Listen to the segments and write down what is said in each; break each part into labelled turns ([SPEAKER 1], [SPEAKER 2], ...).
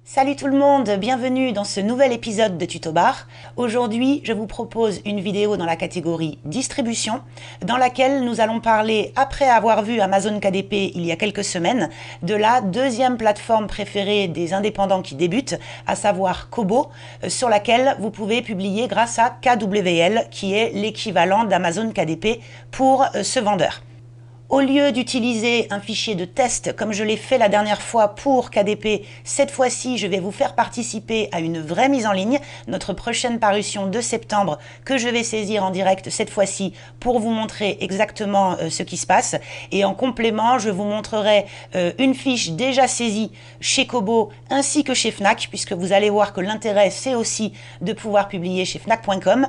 [SPEAKER 1] Salut tout le monde, bienvenue dans ce nouvel épisode de Tuto Bar. Aujourd'hui, je vous propose une vidéo dans la catégorie distribution, dans laquelle nous allons parler, après avoir vu Amazon KDP il y a quelques semaines, de la deuxième plateforme préférée des indépendants qui débutent, à savoir Kobo, sur laquelle vous pouvez publier grâce à KWL, qui est l'équivalent d'Amazon KDP pour ce vendeur. Au lieu d'utiliser un fichier de test comme je l'ai fait la dernière fois pour KDP, cette fois-ci, je vais vous faire participer à une vraie mise en ligne, notre prochaine parution de septembre que je vais saisir en direct cette fois-ci pour vous montrer exactement ce qui se passe. Et en complément, je vous montrerai une fiche déjà saisie chez Kobo ainsi que chez Fnac, puisque vous allez voir que l'intérêt, c'est aussi de pouvoir publier chez Fnac.com.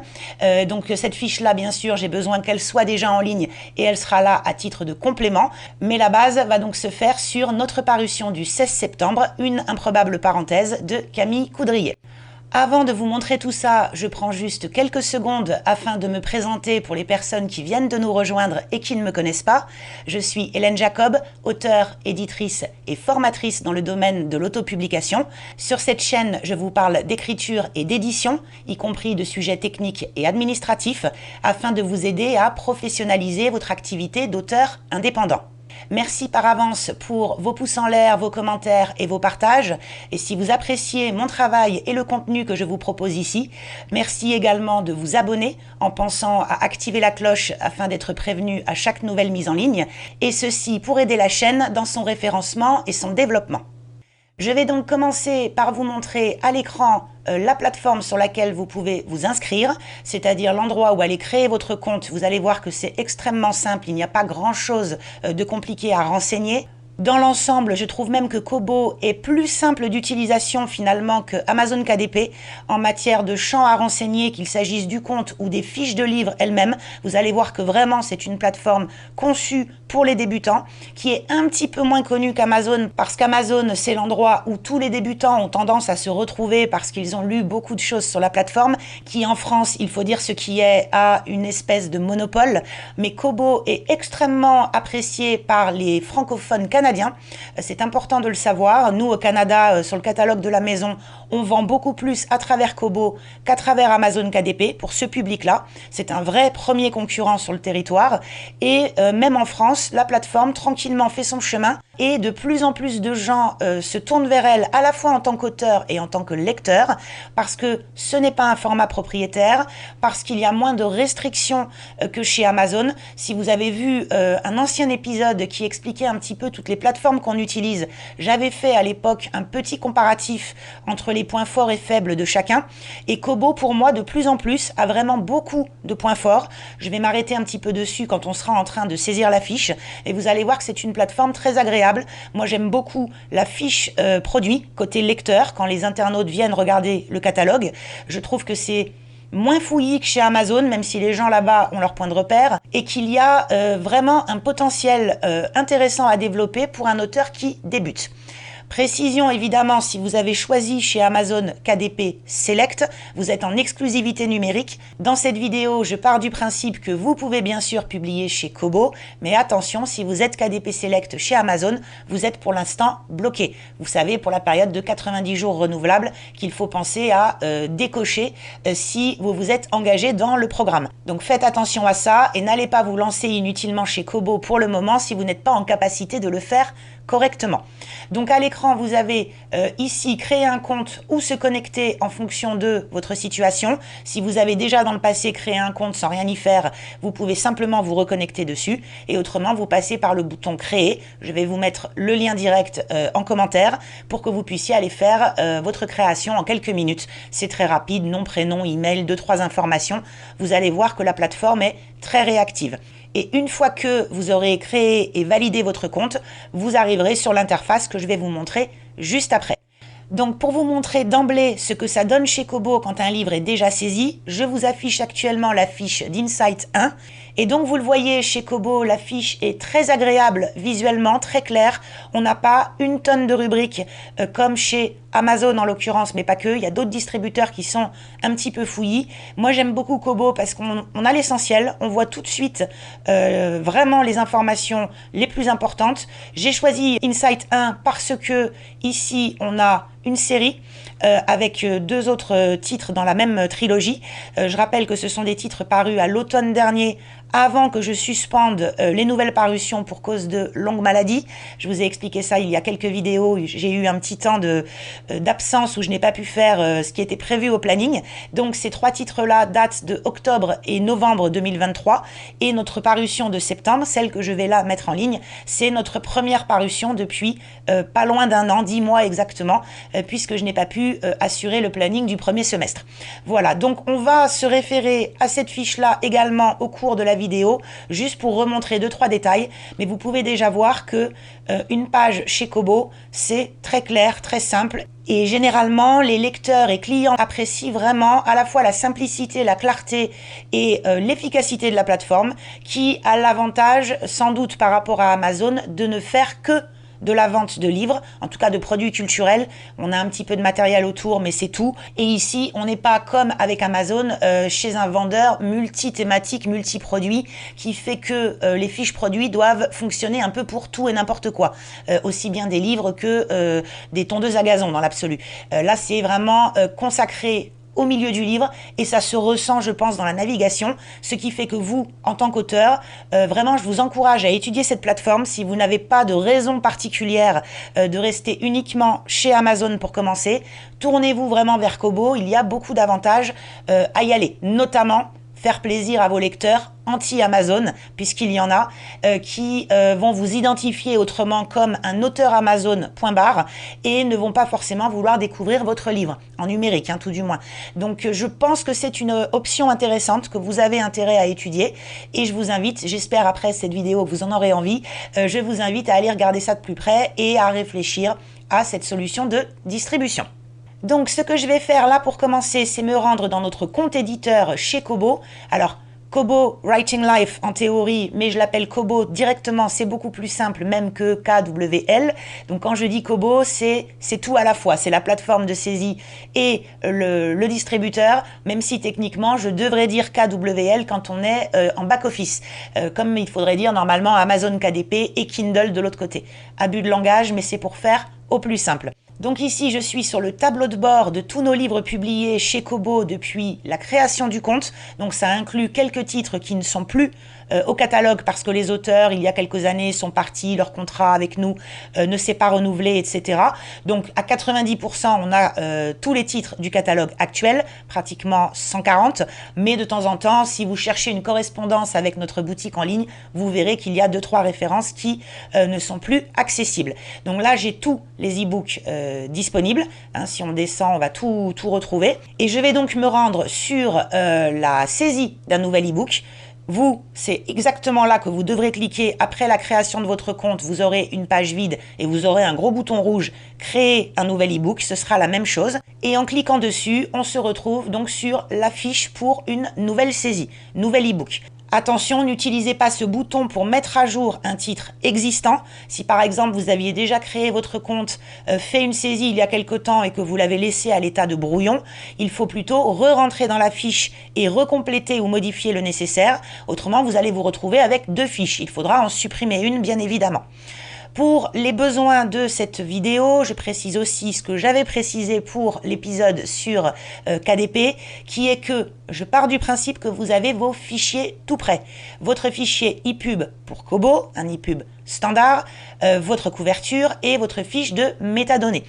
[SPEAKER 1] Donc cette fiche-là, bien sûr, j'ai besoin qu'elle soit déjà en ligne et elle sera là à titre de complément, mais la base va donc se faire sur notre parution du 16 septembre, Une improbable parenthèse de Camille Coudrier. Avant de vous montrer tout ça, je prends juste quelques secondes afin de me présenter pour les personnes qui viennent de nous rejoindre et qui ne me connaissent pas. Je suis Hélène Jacob, auteure, éditrice et formatrice dans le domaine de l'autopublication. Sur cette chaîne, je vous parle d'écriture et d'édition, y compris de sujets techniques et administratifs, afin de vous aider à professionnaliser votre activité d'auteur indépendant. Merci par avance pour vos pouces en l'air, vos commentaires et vos partages. Et si vous appréciez mon travail et le contenu que je vous propose ici, merci également de vous abonner en pensant à activer la cloche afin d'être prévenu à chaque nouvelle mise en ligne. Et ceci pour aider la chaîne dans son référencement et son développement. Je vais donc commencer par vous montrer à l'écran la plateforme sur laquelle vous pouvez vous inscrire, c'est-à-dire l'endroit où allez créer votre compte. Vous allez voir que c'est extrêmement simple, il n'y a pas grand-chose de compliqué à renseigner. Dans l'ensemble, je trouve même que Kobo est plus simple d'utilisation finalement que Amazon KDP en matière de champs à renseigner, qu'il s'agisse du compte ou des fiches de livres elles-mêmes. Vous allez voir que vraiment c'est une plateforme conçue pour les débutants, qui est un petit peu moins connue qu'Amazon, parce qu'Amazon c'est l'endroit où tous les débutants ont tendance à se retrouver parce qu'ils ont lu beaucoup de choses sur la plateforme, qui en France, il faut dire ce qui est, a une espèce de monopole. Mais Kobo est extrêmement apprécié par les francophones canadiens. C'est important de le savoir. Nous, au Canada, sur le catalogue de la maison, on vend beaucoup plus à travers Kobo qu'à travers Amazon KDP pour ce public-là. C'est un vrai premier concurrent sur le territoire. Et même en France, la plateforme tranquillement fait son chemin et de plus en plus de gens se tournent vers elle à la fois en tant qu'auteur et en tant que lecteur, parce que ce n'est pas un format propriétaire, parce qu'il y a moins de restrictions que chez Amazon. Si vous avez vu un ancien épisode qui expliquait un petit peu toutes les plateformes qu'on utilise, j'avais fait à l'époque un petit comparatif entre les points forts et faibles de chacun, et Kobo pour moi de plus en plus a vraiment beaucoup de points forts. Je vais m'arrêter un petit peu dessus quand on sera en train de saisir la fiche, et vous allez voir que c'est une plateforme très agréable. Moi j'aime beaucoup la fiche produit côté lecteur quand les internautes viennent regarder le catalogue. Je trouve que c'est moins fouillis que chez Amazon, même si les gens là-bas ont leur point de repère, et qu'il y a vraiment un potentiel intéressant à développer pour un auteur qui débute. Précision évidemment, si vous avez choisi chez Amazon KDP Select, vous êtes en exclusivité numérique. Dans cette vidéo, je pars du principe que vous pouvez bien sûr publier chez Kobo, mais attention, si vous êtes KDP Select chez Amazon, vous êtes pour l'instant bloqué. Vous savez, pour la période de 90 jours renouvelable, qu'il faut penser à décocher si vous vous êtes engagé dans le programme. Donc faites attention à ça et n'allez pas vous lancer inutilement chez Kobo pour le moment si vous n'êtes pas en capacité de le faire correctement. Donc à l'écran, vous avez ici créer un compte ou se connecter en fonction de votre situation. Si vous avez déjà dans le passé créé un compte sans rien y faire, vous pouvez simplement vous reconnecter dessus et autrement vous passez par le bouton créer. Je vais vous mettre le lien direct en commentaire pour que vous puissiez aller faire votre création en quelques minutes. C'est très rapide, nom, prénom, email, 2-3 informations. Vous allez voir que la plateforme est très réactive. Et une fois que vous aurez créé et validé votre compte, vous arriverez sur l'interface que je vais vous montrer juste après. Donc pour vous montrer d'emblée ce que ça donne chez Kobo quand un livre est déjà saisi, je vous affiche actuellement la fiche d'Insight 1 Et donc vous le voyez, chez Kobo, la fiche est très agréable visuellement, très claire. On n'a pas une tonne de rubriques comme chez Amazon en l'occurrence, mais pas que. Il y a d'autres distributeurs qui sont un petit peu fouillis. Moi j'aime beaucoup Kobo parce qu'on a l'essentiel. On voit tout de suite vraiment les informations les plus importantes. J'ai choisi Insight 1 parce que ici on a une série avec deux autres titres dans la même trilogie. Je rappelle que ce sont des titres parus à l'automne dernier, avant que je suspende les nouvelles parutions pour cause de longue maladie. Je vous ai expliqué ça il y a quelques vidéos. J'ai eu un petit temps d'absence où je n'ai pas pu faire ce qui était prévu au planning. Donc ces trois titres-là datent de octobre et novembre 2023. Et notre parution de septembre, celle que je vais là mettre en ligne, c'est notre première parution depuis pas loin d'un an, 10 mois exactement, puisque je n'ai pas pu assurer le planning du premier semestre. Voilà, donc on va se référer à cette fiche-là également au cours de la vidéo, juste pour remontrer 2-3 détails, mais vous pouvez déjà voir que une page chez Kobo, c'est très clair, très simple, et généralement les lecteurs et clients apprécient vraiment à la fois la simplicité, la clarté et l'efficacité de la plateforme, qui a l'avantage, sans doute par rapport à Amazon, de ne faire que de la vente de livres, en tout cas de produits culturels. On a un petit peu de matériel autour, mais c'est tout. Et ici, on n'est pas comme avec Amazon, chez un vendeur multi-thématique, multi-produit, qui fait que les fiches produits doivent fonctionner un peu pour tout et n'importe quoi. Aussi bien des livres que des tondeuses à gazon dans l'absolu. Là, c'est vraiment consacré au milieu du livre, et ça se ressent, je pense, dans la navigation, ce qui fait que vous, en tant qu'auteur, vraiment, je vous encourage à étudier cette plateforme si vous n'avez pas de raison particulière de rester uniquement chez Amazon pour commencer. Tournez-vous vraiment vers Kobo, il y a beaucoup d'avantages à y aller, notamment faire plaisir à vos lecteurs anti-Amazon, puisqu'il y en a, qui vont vous identifier autrement comme un auteur Amazon, point barre, et ne vont pas forcément vouloir découvrir votre livre, en numérique, hein, tout du moins. Donc je pense que c'est une option intéressante que vous avez intérêt à étudier, et je vous invite, j'espère après cette vidéo que vous en aurez envie, je vous invite à aller regarder ça de plus près et à réfléchir à cette solution de distribution. Donc ce que je vais faire là pour commencer, c'est me rendre dans notre compte éditeur chez Kobo. Alors Kobo Writing Life en théorie, mais je l'appelle Kobo directement, c'est beaucoup plus simple même que KWL. Donc quand je dis Kobo, c'est tout à la fois, c'est la plateforme de saisie et le distributeur, même si techniquement je devrais dire KWL quand on est en back-office, comme il faudrait dire normalement Amazon KDP et Kindle de l'autre côté. Abus de langage, mais c'est pour faire au plus simple. Donc ici, je suis sur le tableau de bord de tous nos livres publiés chez Kobo depuis la création du compte. Donc ça inclut quelques titres qui ne sont plus au catalogue parce que les auteurs, il y a quelques années, sont partis, leur contrat avec nous ne s'est pas renouvelé, etc. Donc à 90%, on a tous les titres du catalogue actuel, pratiquement 140. Mais de temps en temps, si vous cherchez une correspondance avec notre boutique en ligne, vous verrez qu'il y a 2-3 références qui ne sont plus accessibles. Donc là, j'ai tous les e-books disponibles. Hein, si on descend, on va tout retrouver. Et je vais donc me rendre sur la saisie d'un nouvel e-book. Vous, c'est exactement là que vous devrez cliquer. Après la création de votre compte, vous aurez une page vide et vous aurez un gros bouton rouge « Créer un nouvel e-book ». Ce sera la même chose. Et en cliquant dessus, on se retrouve donc sur la fiche pour une nouvelle saisie, nouvel e-book. Attention, n'utilisez pas ce bouton pour mettre à jour un titre existant. Si par exemple vous aviez déjà créé votre compte, fait une saisie il y a quelque temps et que vous l'avez laissé à l'état de brouillon, il faut plutôt re-rentrer dans la fiche et recompléter ou modifier le nécessaire. Autrement, vous allez vous retrouver avec 2 fiches. Il faudra en supprimer une, bien évidemment. Pour les besoins de cette vidéo, je précise aussi ce que j'avais précisé pour l'épisode sur KDP, qui est que je pars du principe que vous avez vos fichiers tout prêts. Votre fichier ePub pour Kobo, un ePub standard, votre couverture et votre fiche de métadonnées.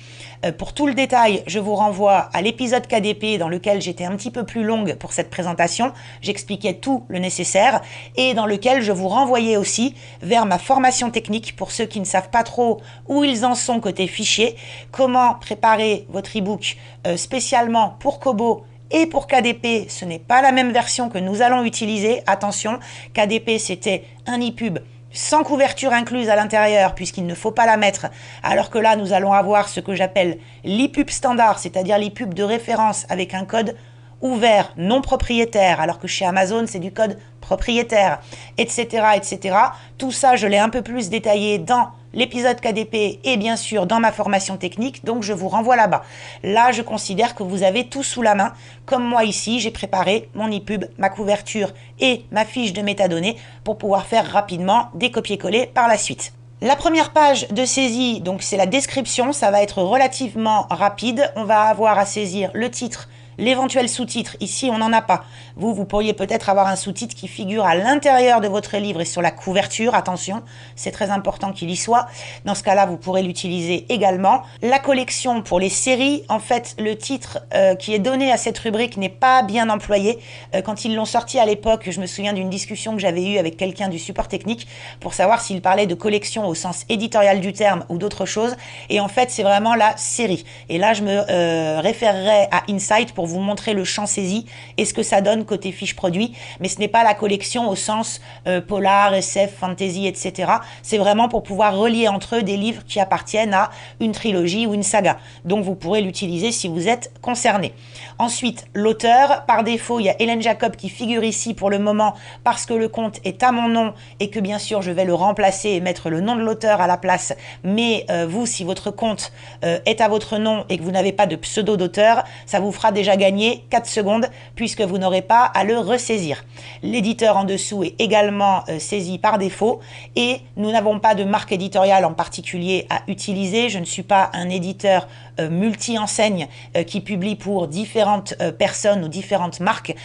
[SPEAKER 1] Pour tout le détail, je vous renvoie à l'épisode KDP dans lequel j'étais un petit peu plus longue pour cette présentation. J'expliquais tout le nécessaire et dans lequel je vous renvoyais aussi vers ma formation technique pour ceux qui ne savent pas trop où ils en sont côté fichier, comment préparer votre e-book spécialement pour Kobo et pour KDP. Ce n'est pas la même version que nous allons utiliser. Attention, KDP c'était un ePub sans couverture incluse à l'intérieur puisqu'il ne faut pas la mettre, alors que là nous allons avoir ce que j'appelle l'ePub standard, c'est-à-dire l'ePub de référence avec un code ouvert, non propriétaire, alors que chez Amazon c'est du code propriétaire, etc., etc. Tout ça, je l'ai un peu plus détaillé dans l'épisode KDP et bien sûr dans ma formation technique, donc je vous renvoie là-bas. Là, je considère que vous avez tout sous la main. Comme moi ici, j'ai préparé mon e-pub, ma couverture et ma fiche de métadonnées pour pouvoir faire rapidement des copier-coller par la suite. La première page de saisie, donc c'est la description, ça va être relativement rapide. On va avoir à saisir le titre, l'éventuel sous-titre. Ici, on n'en a pas. Vous pourriez peut-être avoir un sous-titre qui figure à l'intérieur de votre livre et sur la couverture. Attention, c'est très important qu'il y soit. Dans ce cas-là, vous pourrez l'utiliser également. La collection pour les séries, en fait, le titre qui est donné à cette rubrique n'est pas bien employé. Quand ils l'ont sorti à l'époque, je me souviens d'une discussion que j'avais eue avec quelqu'un du support technique pour savoir s'il parlait de collection au sens éditorial du terme ou d'autre chose. Et en fait, c'est vraiment la série. Et là, je me référerai à Insight pour vous montrer le champ saisi et ce que ça donne côté fiche produit, mais ce n'est pas la collection au sens polar, SF, fantasy, etc. C'est vraiment pour pouvoir relier entre eux des livres qui appartiennent à une trilogie ou une saga. Donc vous pourrez l'utiliser si vous êtes concerné. Ensuite, l'auteur, par défaut, il y a Hélène Jacob qui figure ici pour le moment parce que le compte est à mon nom et que bien sûr je vais le remplacer et mettre le nom de l'auteur à la place. Mais vous, si votre compte est à votre nom et que vous n'avez pas de pseudo d'auteur, ça vous fera déjà gagner 4 secondes puisque vous n'aurez pas à le ressaisir. L'éditeur en dessous est également saisi par défaut et nous n'avons pas de marque éditoriale en particulier à utiliser. Je ne suis pas un éditeur multi-enseigne qui publie pour différentes personnes ou différentes marques,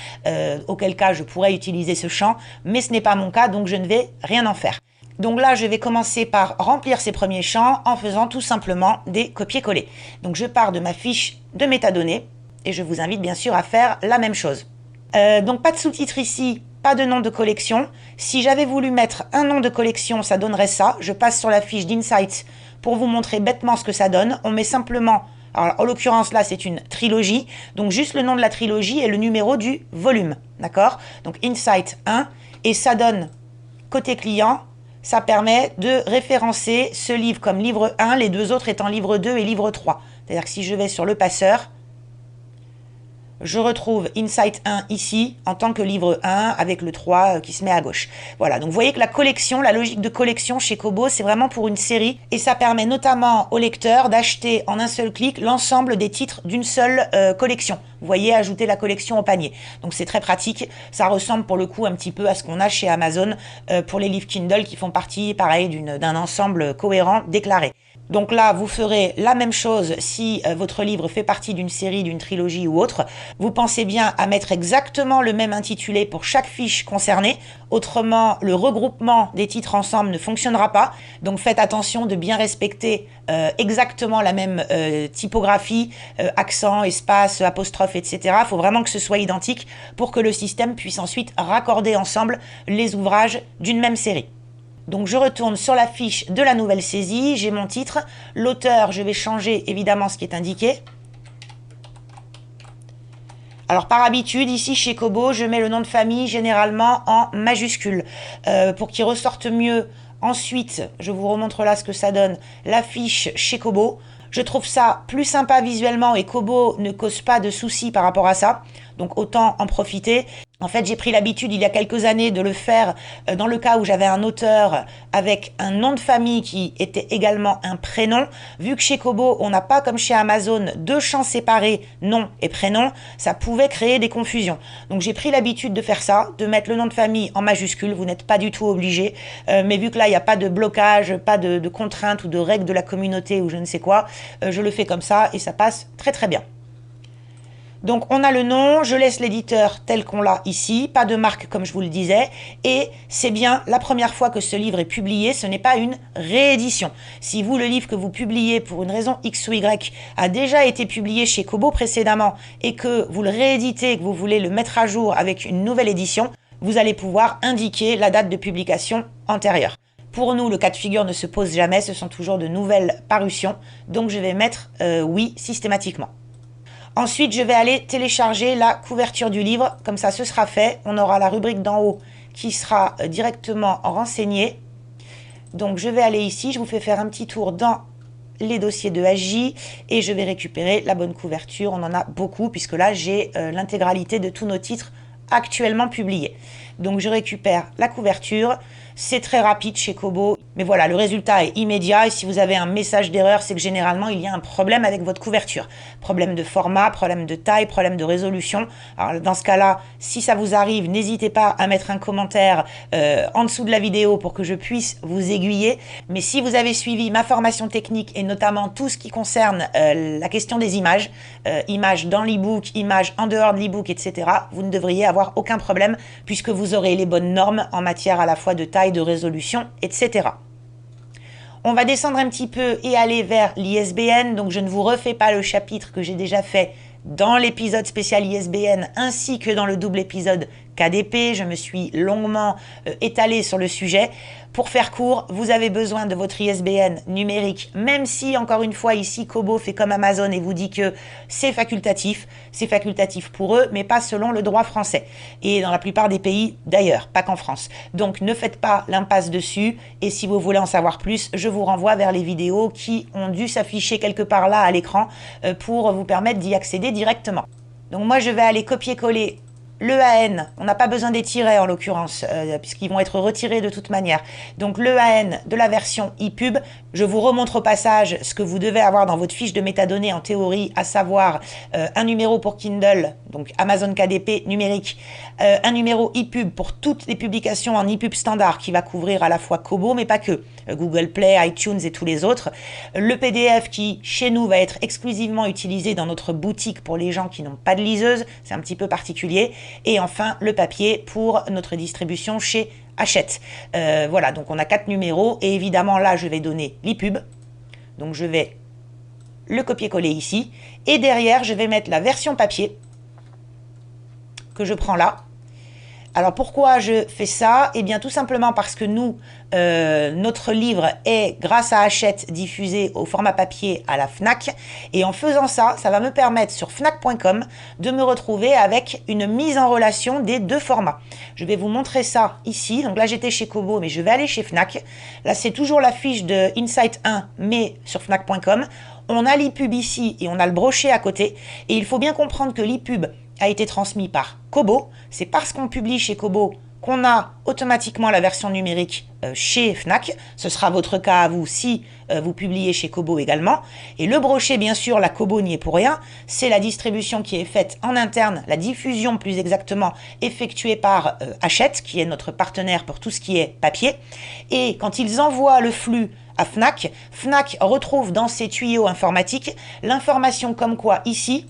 [SPEAKER 1] auquel cas je pourrais utiliser ce champ, mais ce n'est pas mon cas, donc je ne vais rien en faire. Donc là, je vais commencer par remplir ces premiers champs en faisant tout simplement des copier-coller. Donc je pars de ma fiche de métadonnées et je vous invite bien sûr à faire la même chose. Donc pas de sous-titres ici, pas de nom de collection. Si j'avais voulu mettre un nom de collection, ça donnerait ça. Je passe sur la fiche d'Insight pour vous montrer bêtement ce que ça donne. On met simplement, alors en l'occurrence là c'est une trilogie, donc juste le nom de la trilogie et le numéro du volume, d'accord? Donc Insight 1, et ça donne, côté client, ça permet de référencer ce livre comme livre 1, les deux autres étant livre 2 et livre 3. C'est-à-dire que si je vais sur le passeur, je retrouve Insight 1 ici en tant que livre 1 avec le 3 qui se met à gauche. Voilà, donc vous voyez que la collection, la logique de collection chez Kobo, c'est vraiment pour une série et ça permet notamment au lecteur d'acheter en un seul clic l'ensemble des titres d'une seule collection. Vous voyez, ajouter la collection au panier. Donc c'est très pratique, ça ressemble pour le coup un petit peu à ce qu'on a chez Amazon pour les livres Kindle qui font partie, pareil, d'un ensemble cohérent déclaré. Donc là, vous ferez la même chose si votre livre fait partie d'une série, d'une trilogie ou autre. Vous pensez bien à mettre exactement le même intitulé pour chaque fiche concernée. Autrement, le regroupement des titres ensemble ne fonctionnera pas. Donc faites attention de bien respecter exactement la même typographie, accent, espace, apostrophe, etc. Il faut vraiment que ce soit identique pour que le système puisse ensuite raccorder ensemble les ouvrages d'une même série. Donc je retourne sur la fiche de la nouvelle saisie, j'ai mon titre, l'auteur, je vais changer évidemment ce qui est indiqué. Alors par habitude, ici chez Kobo, je mets le nom de famille généralement en majuscule pour qu'il ressorte mieux. Ensuite, je vous remontre là ce que ça donne, la fiche chez Kobo. Je trouve ça plus sympa visuellement et Kobo ne cause pas de soucis par rapport à ça. Donc autant en profiter. En fait, j'ai pris l'habitude il y a quelques années de le faire dans le cas où j'avais un auteur avec un nom de famille qui était également un prénom. Vu que chez Kobo, on n'a pas comme chez Amazon deux champs séparés, nom et prénom, ça pouvait créer des confusions. Donc j'ai pris l'habitude de faire ça, de mettre le nom de famille en majuscule. Vous n'êtes pas du tout obligé. Mais vu que là, il n'y a pas de blocage, pas de contraintes ou de règles de la communauté ou je ne sais quoi, je le fais comme ça et ça passe très très bien. Donc on a le nom, je laisse l'éditeur tel qu'on l'a ici, pas de marque comme je vous le disais, et c'est bien la première fois que ce livre est publié, ce n'est pas une réédition. Si vous, le livre que vous publiez pour une raison X ou Y a déjà été publié chez Kobo précédemment et que vous le rééditez, que vous voulez le mettre à jour avec une nouvelle édition, vous allez pouvoir indiquer la date de publication antérieure. Pour nous, le cas de figure ne se pose jamais, ce sont toujours de nouvelles parutions, donc je vais mettre oui systématiquement. Ensuite, je vais aller télécharger la couverture du livre. Comme ça, ce sera fait. On aura la rubrique d'en haut qui sera directement renseignée. Donc, je vais aller ici. Je vous fais faire un petit tour dans les dossiers de HJ et je vais récupérer la bonne couverture. On en a beaucoup puisque là, j'ai l'intégralité de tous nos titres actuellement publiées. Donc je récupère la couverture, c'est très rapide chez Kobo, mais voilà, le résultat est immédiat et si vous avez un message d'erreur, c'est que généralement il y a un problème avec votre couverture. Problème de format, problème de taille, problème de résolution. Alors dans ce cas-là, si ça vous arrive, n'hésitez pas à mettre un commentaire en dessous de la vidéo pour que je puisse vous aiguiller. Mais si vous avez suivi ma formation technique et notamment tout ce qui concerne la question des images, images dans l'e-book, images en dehors de l'e-book, etc., vous ne devriez avoir aucun problème puisque vous aurez les bonnes normes en matière à la fois de taille, de résolution, etc. On va descendre un petit peu et aller vers l'ISBN, donc je ne vous refais pas le chapitre que j'ai déjà fait dans l'épisode spécial ISBN ainsi que dans le double épisode KDP. Je me suis longuement étalée sur le sujet. Pour faire court, vous avez besoin de votre ISBN numérique, même si, encore une fois, ici, Kobo fait comme Amazon et vous dit que c'est facultatif pour eux, mais pas selon le droit français. Et dans la plupart des pays d'ailleurs, pas qu'en France. Donc, ne faites pas l'impasse dessus. Et si vous voulez en savoir plus, je vous renvoie vers les vidéos qui ont dû s'afficher quelque part là à l'écran pour vous permettre d'y accéder directement. Donc, moi, je vais aller copier-coller le AN, on n'a pas besoin des tirets en l'occurrence, puisqu'ils vont être retirés de toute manière. Donc le AN de la version ePub, je vous remontre au passage ce que vous devez avoir dans votre fiche de métadonnées en théorie, à savoir un numéro pour Kindle, donc Amazon KDP numérique, un numéro ePub pour toutes les publications en ePub standard qui va couvrir à la fois Kobo, mais pas que, Google Play, iTunes et tous les autres. Le PDF qui, chez nous, va être exclusivement utilisé dans notre boutique pour les gens qui n'ont pas de liseuse, c'est un petit peu particulier. Et enfin, le papier pour notre distribution chez Hachette. Voilà, donc on a 4 numéros. Et évidemment, là, je vais donner l'ePub. Donc, je vais le copier-coller ici. Et derrière, je vais mettre la version papier que je prends là. Alors, pourquoi je fais ça? Eh bien, tout simplement parce que nous, notre livre est, grâce à Hachette, diffusé au format papier à la FNAC. Et en faisant ça, ça va me permettre sur fnac.com de me retrouver avec une mise en relation des deux formats. Je vais vous montrer ça ici. Donc là, j'étais chez Kobo, mais je vais aller chez Fnac. Là, c'est toujours la fiche de Insight 1, mais sur fnac.com. On a l'ePub ici et on a le brochet à côté. Et il faut bien comprendre que l'ePub a été transmis par Kobo. C'est parce qu'on publie chez Kobo qu'on a automatiquement la version numérique chez Fnac. Ce sera votre cas à vous si vous publiez chez Kobo également. Et le brochet, bien sûr, la Kobo n'y est pour rien. C'est la distribution qui est faite en interne, la diffusion plus exactement, effectuée par Hachette, qui est notre partenaire pour tout ce qui est papier. Et quand ils envoient le flux à Fnac, Fnac retrouve dans ses tuyaux informatiques l'information comme quoi ici,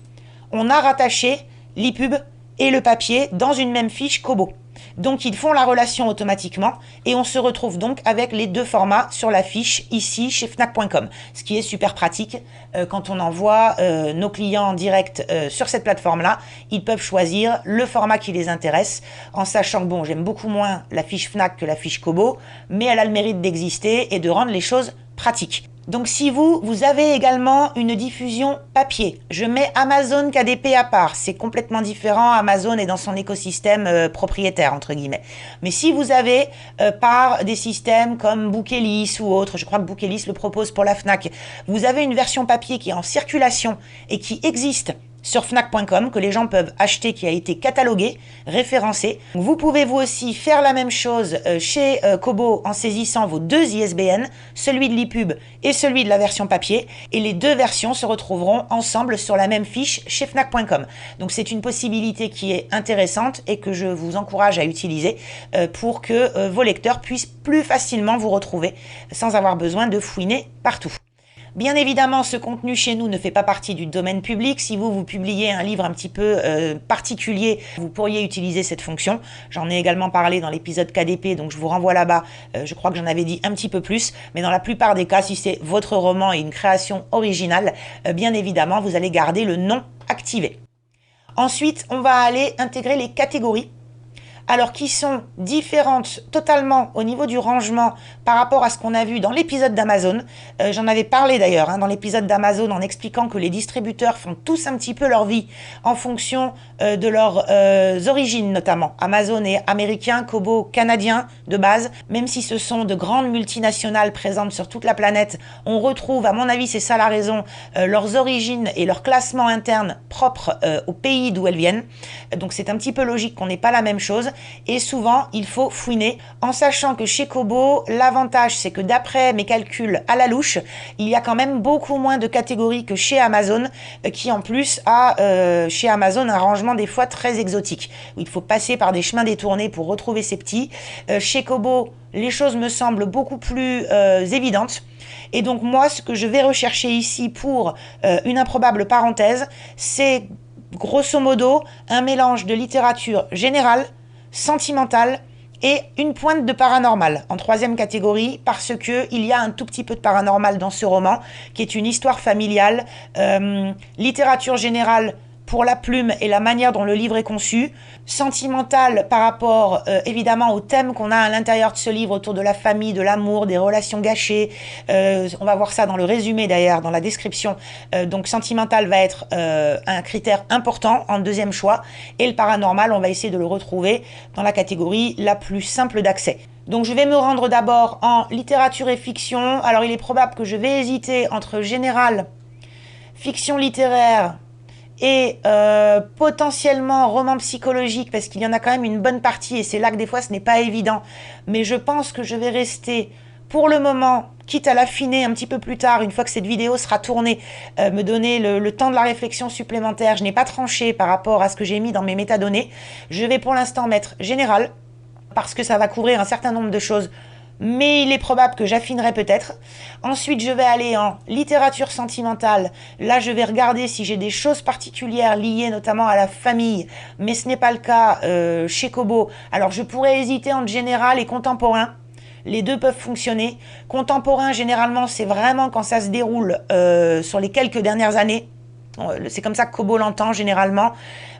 [SPEAKER 1] on a rattaché l'ePub et le papier dans une même fiche Kobo. Donc ils font la relation automatiquement et on se retrouve donc avec les deux formats sur la fiche ici chez fnac.com, ce qui est super pratique quand on envoie nos clients en direct sur cette plateforme-là. Ils peuvent choisir le format qui les intéresse en sachant que bon, j'aime beaucoup moins la fiche Fnac que la fiche Kobo, mais elle a le mérite d'exister et de rendre les choses pratiques. Donc si vous avez également une diffusion papier, je mets Amazon KDP à part, c'est complètement différent, Amazon est dans son écosystème propriétaire entre guillemets. Mais si vous avez par des systèmes comme Bookelys ou autres, je crois que Bookelys le propose pour la Fnac, vous avez une version papier qui est en circulation et qui existe sur fnac.com, que les gens peuvent acheter, qui a été catalogué, référencé. Vous pouvez vous aussi faire la même chose chez Kobo en saisissant vos deux ISBN, celui de l'ePub et celui de la version papier, et les deux versions se retrouveront ensemble sur la même fiche chez fnac.com. Donc c'est une possibilité qui est intéressante et que je vous encourage à utiliser pour que vos lecteurs puissent plus facilement vous retrouver sans avoir besoin de fouiner partout. Bien évidemment, ce contenu chez nous ne fait pas partie du domaine public. Si vous publiez un livre un petit peu particulier, vous pourriez utiliser cette fonction. J'en ai également parlé dans l'épisode KDP, donc je vous renvoie là-bas. Je crois que j'en avais dit un petit peu plus. Mais dans la plupart des cas, si c'est votre roman et une création originale, bien évidemment, vous allez garder le nom activé. Ensuite, on va aller intégrer les catégories. alors qui sont différentes totalement au niveau du rangement par rapport à ce qu'on a vu dans l'épisode d'Amazon. J'en avais parlé d'ailleurs dans l'épisode d'Amazon en expliquant que les distributeurs font tous un petit peu leur vie en fonction de leurs origines notamment. Amazon est américain, Kobo canadien de base, même si ce sont de grandes multinationales présentes sur toute la planète, on retrouve, à mon avis c'est ça la raison, leurs origines et leur classement interne propre au pays d'où elles viennent. Donc c'est un petit peu logique qu'on n'ait pas la même chose. Et souvent, il faut fouiner, en sachant que chez Kobo, l'avantage, c'est que d'après mes calculs à la louche, il y a quand même beaucoup moins de catégories que chez Amazon, qui en plus a chez Amazon un rangement des fois très exotique, où il faut passer par des chemins détournés pour retrouver ces petits. Chez Kobo, les choses me semblent beaucoup plus évidentes. Et donc moi, ce que je vais rechercher ici pour une improbable parenthèse, c'est grosso modo un mélange de littérature générale, sentimentale et une pointe de paranormal en troisième catégorie, parce que il y a un tout petit peu de paranormal dans ce roman qui est une histoire familiale, littérature générale pour la plume et la manière dont le livre est conçu, sentimental par rapport évidemment au thème qu'on a à l'intérieur de ce livre autour de la famille, de l'amour, des relations gâchées. On va voir ça dans le résumé d'ailleurs, dans la description. Donc sentimental va être un critère important en deuxième choix, et le paranormal, on va essayer de le retrouver dans la catégorie la plus simple d'accès. Donc je vais me rendre d'abord en littérature et fiction. Alors il est probable que je vais hésiter entre général, fiction littéraire et potentiellement roman psychologique, parce qu'il y en a quand même une bonne partie, et c'est là que des fois ce n'est pas évident. Mais je pense que je vais rester pour le moment, quitte à l'affiner un petit peu plus tard, une fois que cette vidéo sera tournée, me donner le temps de la réflexion supplémentaire. Je n'ai pas tranché par rapport à ce que j'ai mis dans mes métadonnées. Je vais pour l'instant mettre général, parce que ça va couvrir un certain nombre de choses, mais il est probable que j'affinerai peut-être. Ensuite, je vais aller en littérature sentimentale. Là, je vais regarder si j'ai des choses particulières liées notamment à la famille, mais ce n'est pas le cas chez Kobo. Alors, je pourrais hésiter entre général et contemporain. Les deux peuvent fonctionner. Contemporain, généralement, c'est vraiment quand ça se déroule sur les quelques dernières années. C'est comme ça que Kobo l'entend généralement.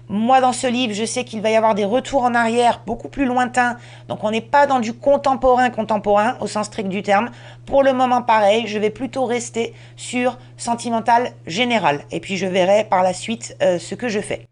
[SPEAKER 1] Moi, dans ce livre, je sais qu'il va y avoir des retours en arrière beaucoup plus lointains. Donc, on n'est pas dans du contemporain au sens strict du terme. Pour le moment, pareil, je vais plutôt rester sur sentimental général. Et puis, je verrai par la suite ce que je fais.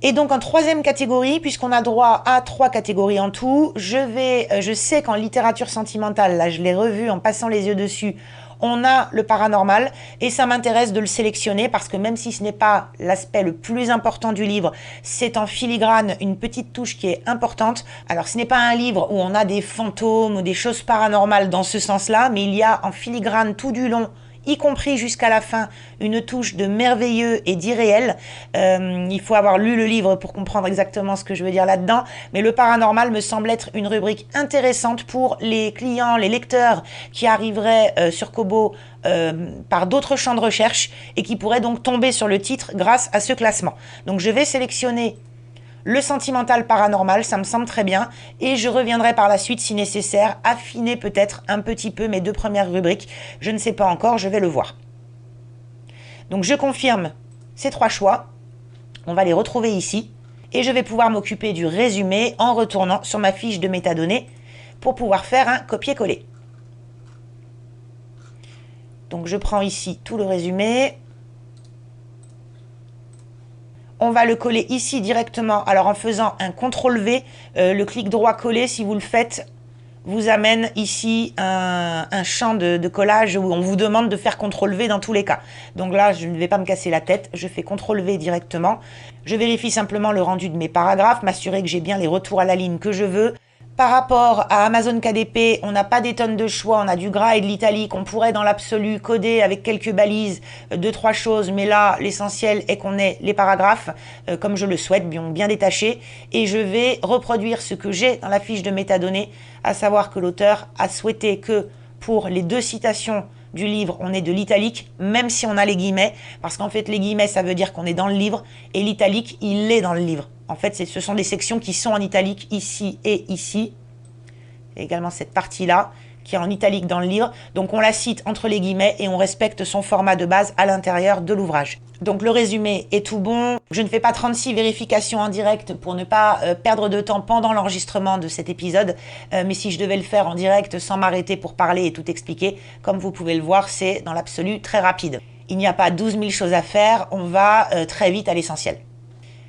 [SPEAKER 1] Et donc, en troisième catégorie, puisqu'on a droit à 3 catégories en tout, je sais qu'en littérature sentimentale, là, je l'ai revu en passant les yeux dessus, on a le paranormal, et ça m'intéresse de le sélectionner parce que même si ce n'est pas l'aspect le plus important du livre, c'est en filigrane une petite touche qui est importante. Alors ce n'est pas un livre où on a des fantômes ou des choses paranormales dans ce sens-là, mais il y a en filigrane tout du long, y compris jusqu'à la fin, une touche de merveilleux et d'irréel. Il faut avoir lu le livre pour comprendre exactement ce que je veux dire là-dedans, mais le paranormal me semble être une rubrique intéressante pour les clients, les lecteurs qui arriveraient sur Kobo par d'autres champs de recherche et qui pourraient donc tomber sur le titre grâce à ce classement. Donc je vais sélectionner le sentimental paranormal, ça me semble très bien, et je reviendrai par la suite si nécessaire, affiner peut-être un petit peu mes 2 premières rubriques, je ne sais pas encore, je vais le voir. Donc je confirme ces 3 choix, on va les retrouver ici, et je vais pouvoir m'occuper du résumé en retournant sur ma fiche de métadonnées pour pouvoir faire un copier-coller. Donc je prends ici tout le résumé. On va le coller ici directement. Alors en faisant un CTRL-V, le clic droit coller, si vous le faites, vous amène ici un champ de collage où on vous demande de faire CTRL-V dans tous les cas. Donc là, je ne vais pas me casser la tête, je fais CTRL-V directement. Je vérifie simplement le rendu de mes paragraphes, m'assurer que j'ai bien les retours à la ligne que je veux. Par rapport à Amazon KDP, on n'a pas des tonnes de choix, on a du gras et de l'italique, on pourrait dans l'absolu coder avec quelques balises, 2-3 choses, mais là, l'essentiel est qu'on ait les paragraphes, comme je le souhaite, bien détachés, et je vais reproduire ce que j'ai dans la fiche de métadonnées, à savoir que l'auteur a souhaité que pour les 2 citations du livre, on ait de l'italique, même si on a les guillemets, parce qu'en fait, les guillemets, ça veut dire qu'on est dans le livre, et l'italique, il est dans le livre. En fait, ce sont des sections qui sont en italique ici et ici. Et également cette partie-là qui est en italique dans le livre. Donc on la cite entre les guillemets et on respecte son format de base à l'intérieur de l'ouvrage. Donc le résumé est tout bon. Je ne fais pas 36 vérifications en direct pour ne pas perdre de temps pendant l'enregistrement de cet épisode. Mais si je devais le faire en direct sans m'arrêter pour parler et tout expliquer, comme vous pouvez le voir, c'est dans l'absolu très rapide. Il n'y a pas 12 000 choses à faire, on va très vite à l'essentiel.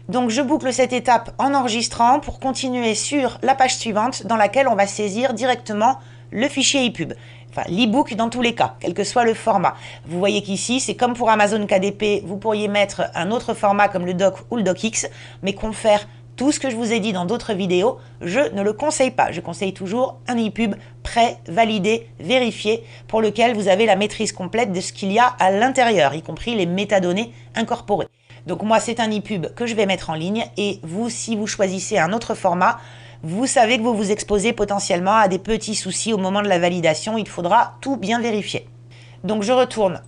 [SPEAKER 1] Donc je boucle cette étape en enregistrant pour continuer sur la page suivante dans laquelle on va saisir directement le fichier ePub. Enfin, l'e-book dans tous les cas, quel que soit le format. Vous voyez qu'ici, c'est comme pour Amazon KDP, vous pourriez mettre un autre format comme le doc ou le docx, mais confère tout ce que je vous ai dit dans d'autres vidéos, je ne le conseille pas. Je conseille toujours un ePub prêt, validé, vérifié, pour lequel vous avez la maîtrise complète de ce qu'il y a à l'intérieur, y compris les métadonnées incorporées. Donc moi, c'est un ePub que je vais mettre en ligne, et vous, si vous choisissez un autre format, vous savez que vous vous exposez potentiellement à des petits soucis au moment de la validation. Il faudra tout bien vérifier. Donc je retourne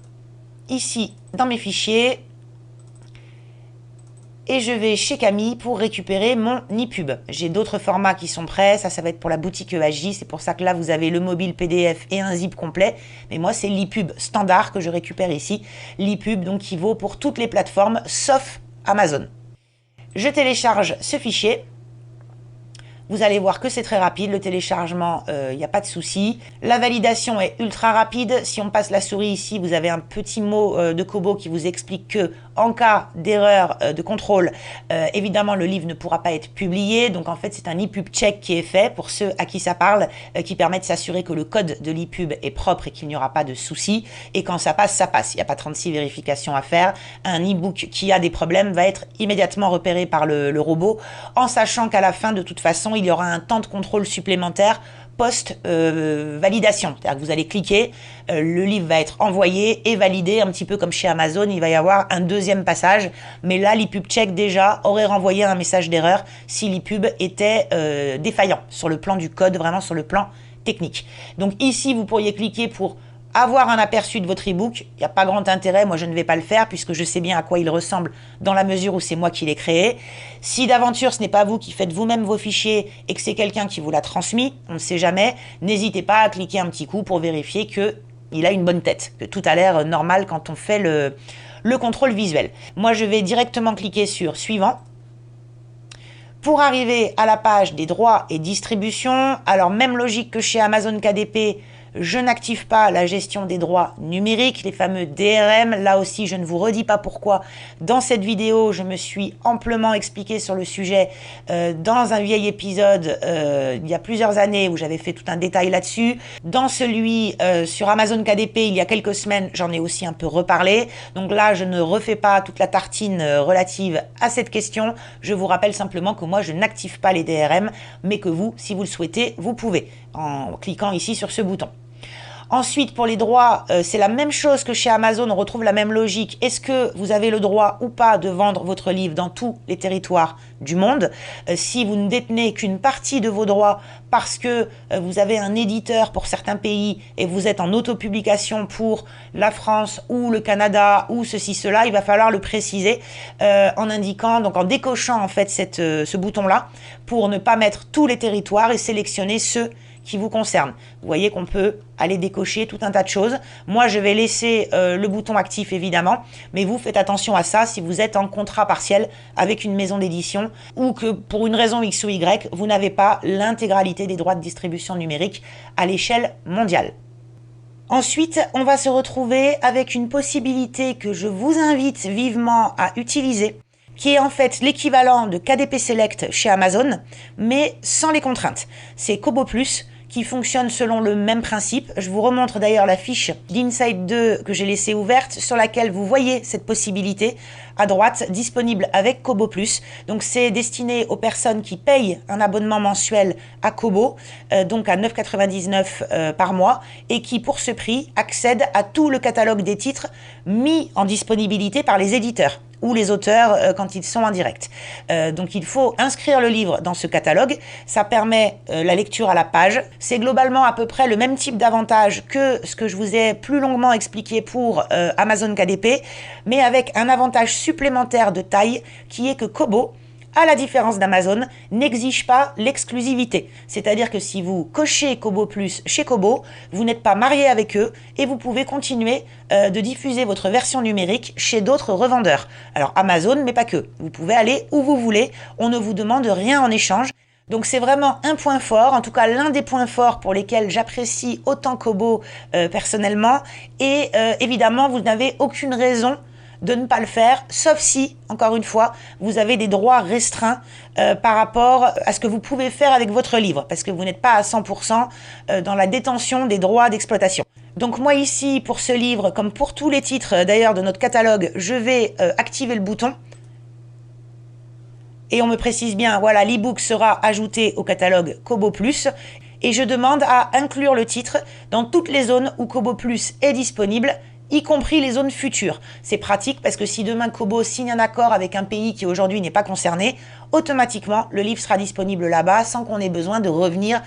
[SPEAKER 1] ici dans mes fichiers et je vais chez Camille pour récupérer mon ePub. J'ai d'autres formats qui sont prêts. Ça va être pour la boutique EAJ. C'est pour ça que là, vous avez le mobile PDF et un zip complet. Mais moi, c'est l'ePub standard que je récupère ici. L'ePub, donc, qui vaut pour toutes les plateformes, sauf Amazon. Je télécharge ce fichier. Vous allez voir que c'est très rapide, le téléchargement, il n'y a pas de souci. La validation est ultra rapide. Si on passe la souris ici, vous avez un petit mot de Kobo qui vous explique que en cas d'erreur de contrôle, évidemment, le livre ne pourra pas être publié. Donc, en fait, c'est un ePub check qui est fait pour ceux à qui ça parle, qui permet de s'assurer que le code de l'ePub est propre et qu'il n'y aura pas de soucis. Et quand ça passe, ça passe. Il n'y a pas 36 vérifications à faire. Un e-book qui a des problèmes va être immédiatement repéré par le robot, en sachant qu'à la fin, de toute façon, il y aura un temps de contrôle supplémentaire post-validation. C'est-à-dire que vous allez cliquer, le livre va être envoyé et validé, un petit peu comme chez Amazon, il va y avoir un deuxième passage. Mais là, l'ePub check déjà aurait renvoyé un message d'erreur si l'ePub était défaillant sur le plan du code, vraiment sur le plan technique. Donc ici, vous pourriez cliquer pour avoir un aperçu de votre e-book. Il n'y a pas grand intérêt, moi je ne vais pas le faire puisque je sais bien à quoi il ressemble dans la mesure où c'est moi qui l'ai créé. Si d'aventure ce n'est pas vous qui faites vous-même vos fichiers et que c'est quelqu'un qui vous l'a transmis, on ne sait jamais, n'hésitez pas à cliquer un petit coup pour vérifier qu'il a une bonne tête, que tout a l'air normal quand on fait le contrôle visuel. Moi je vais directement cliquer sur suivant. Pour arriver à la page des droits et distributions, alors même logique que chez Amazon KDP, je n'active pas la gestion des droits numériques, les fameux DRM. Là aussi, je ne vous redis pas pourquoi. Dans cette vidéo, je me suis amplement expliqué sur le sujet dans un vieil épisode il y a plusieurs années où j'avais fait tout un détail là-dessus. Dans celui sur Amazon KDP, il y a quelques semaines, j'en ai aussi un peu reparlé. Donc là, je ne refais pas toute la tartine relative à cette question. Je vous rappelle simplement que moi, je n'active pas les DRM, mais que vous, si vous le souhaitez, vous pouvez en cliquant ici sur ce bouton. Ensuite, pour les droits, c'est la même chose que chez Amazon, on retrouve la même logique. Est-ce que vous avez le droit ou pas de vendre votre livre dans tous les territoires du monde? Si vous ne détenez qu'une partie de vos droits parce que vous avez un éditeur pour certains pays et vous êtes en autopublication pour la France ou le Canada ou ceci, cela, il va falloir le préciser en indiquant, donc en décochant en fait ce bouton-là pour ne pas mettre tous les territoires et sélectionner ceux qui vous concerne. Vous voyez qu'on peut aller décocher tout un tas de choses. Moi, je vais laisser le bouton actif, évidemment, mais vous faites attention à ça si vous êtes en contrat partiel avec une maison d'édition ou que pour une raison X ou Y, vous n'avez pas l'intégralité des droits de distribution numérique à l'échelle mondiale. Ensuite, on va se retrouver avec une possibilité que je vous invite vivement à utiliser, qui est en fait l'équivalent de KDP Select chez Amazon, mais sans les contraintes. C'est Kobo Plus, qui fonctionne selon le même principe. Je vous remontre d'ailleurs la fiche d'Insight 2 que j'ai laissée ouverte, sur laquelle vous voyez cette possibilité à droite, disponible avec Kobo Plus. Donc c'est destiné aux personnes qui payent un abonnement mensuel à Kobo, donc à 9,99 par mois, et qui pour ce prix accèdent à tout le catalogue des titres mis en disponibilité par les éditeurs ou les auteurs quand ils sont en direct. Donc il faut inscrire le livre dans ce catalogue, ça permet la lecture à la page. C'est globalement à peu près le même type d'avantage que ce que je vous ai plus longuement expliqué pour Amazon KDP, mais avec un avantage supplémentaire de taille qui est que Kobo à la différence d'Amazon, n'exige pas l'exclusivité. C'est-à-dire que si vous cochez Kobo Plus chez Kobo, vous n'êtes pas marié avec eux et vous pouvez continuer de diffuser votre version numérique chez d'autres revendeurs. Alors Amazon, mais pas que. Vous pouvez aller où vous voulez, on ne vous demande rien en échange. Donc c'est vraiment un point fort, en tout cas l'un des points forts pour lesquels j'apprécie autant Kobo personnellement. Et évidemment, vous n'avez aucune raison de ne pas le faire, sauf si, encore une fois, vous avez des droits restreints par rapport à ce que vous pouvez faire avec votre livre, parce que vous n'êtes pas à 100% dans la détention des droits d'exploitation. Donc moi ici, pour ce livre, comme pour tous les titres d'ailleurs de notre catalogue, je vais activer le bouton. Et on me précise bien, voilà, l'e-book sera ajouté au catalogue Kobo Plus. Et je demande à inclure le titre dans toutes les zones où Kobo Plus est disponible, y compris les zones futures. C'est pratique parce que si demain Kobo signe un accord avec un pays qui aujourd'hui n'est pas concerné, automatiquement le livre sera disponible là-bas sans qu'on ait besoin de revenir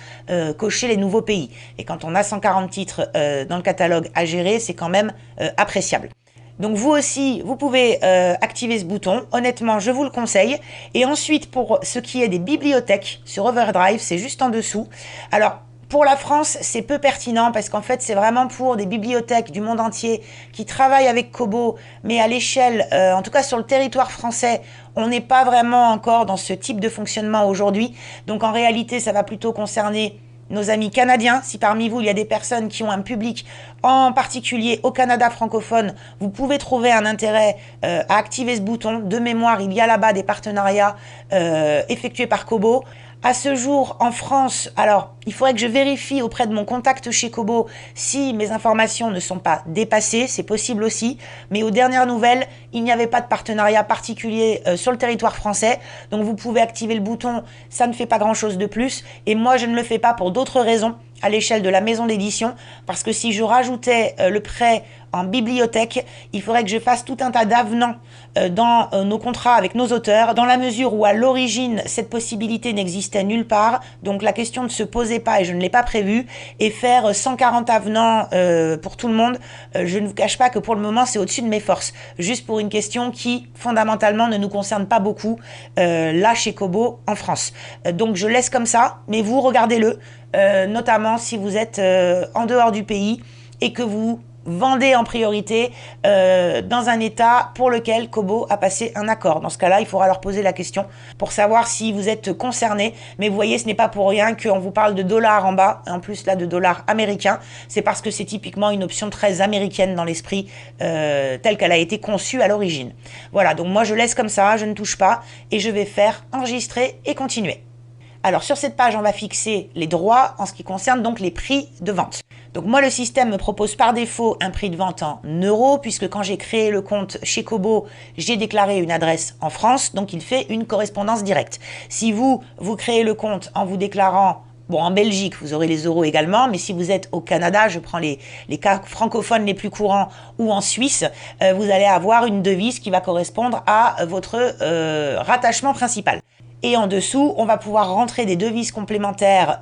[SPEAKER 1] cocher les nouveaux pays. Et quand on a 140 titres dans le catalogue à gérer, c'est quand même appréciable. Donc vous aussi, vous pouvez activer ce bouton. Honnêtement, je vous le conseille. Et ensuite, pour ce qui est des bibliothèques, sur Overdrive, c'est juste en dessous. Alors, pour la France, c'est peu pertinent parce qu'en fait, c'est vraiment pour des bibliothèques du monde entier qui travaillent avec Kobo, mais à l'échelle, en tout cas sur le territoire français, on n'est pas vraiment encore dans ce type de fonctionnement aujourd'hui. Donc en réalité, ça va plutôt concerner nos amis canadiens. Si parmi vous, il y a des personnes qui ont un public, en particulier au Canada francophone, vous pouvez trouver un intérêt à activer ce bouton. De mémoire, il y a là-bas des partenariats effectués par Kobo. À ce jour, en France, alors, il faudrait que je vérifie auprès de mon contact chez Kobo si mes informations ne sont pas dépassées, c'est possible aussi, mais aux dernières nouvelles, il n'y avait pas de partenariat particulier sur le territoire français, donc vous pouvez activer le bouton, ça ne fait pas grand-chose de plus, et moi je ne le fais pas pour d'autres raisons à l'échelle de la maison d'édition, parce que si je rajoutais le prêt en bibliothèque, il faudrait que je fasse tout un tas d'avenants dans nos contrats avec nos auteurs, dans la mesure où à l'origine, cette possibilité n'existait nulle part, donc la question ne se posait pas et je ne l'ai pas prévu, et faire 140 avenants pour tout le monde, je ne vous cache pas que pour le moment, c'est au-dessus de mes forces, juste pour une question qui, fondamentalement, ne nous concerne pas beaucoup, là, chez Kobo, en France. Donc je laisse comme ça, mais vous, regardez-le, notamment si vous êtes en dehors du pays et que vous vendez en priorité dans un état pour lequel Kobo a passé un accord. Dans ce cas-là, il faudra leur poser la question pour savoir si vous êtes concerné. Mais vous voyez, ce n'est pas pour rien qu'on vous parle de dollars en bas, en plus là de dollars américains. C'est parce que c'est typiquement une option très américaine dans l'esprit telle qu'elle a été conçue à l'origine. Voilà, donc moi je laisse comme ça, je ne touche pas et je vais faire enregistrer et continuer. Alors sur cette page, on va fixer les droits en ce qui concerne donc les prix de vente. Donc moi, le système me propose par défaut un prix de vente en euros, puisque quand j'ai créé le compte chez Kobo, j'ai déclaré une adresse en France, donc il fait une correspondance directe. Si vous créez le compte en vous déclarant, bon, en Belgique, vous aurez les euros également, mais si vous êtes au Canada, je prends les cas francophones les plus courants, ou en Suisse, vous allez avoir une devise qui va correspondre à votre rattachement principal. Et en dessous, on va pouvoir rentrer des devises complémentaires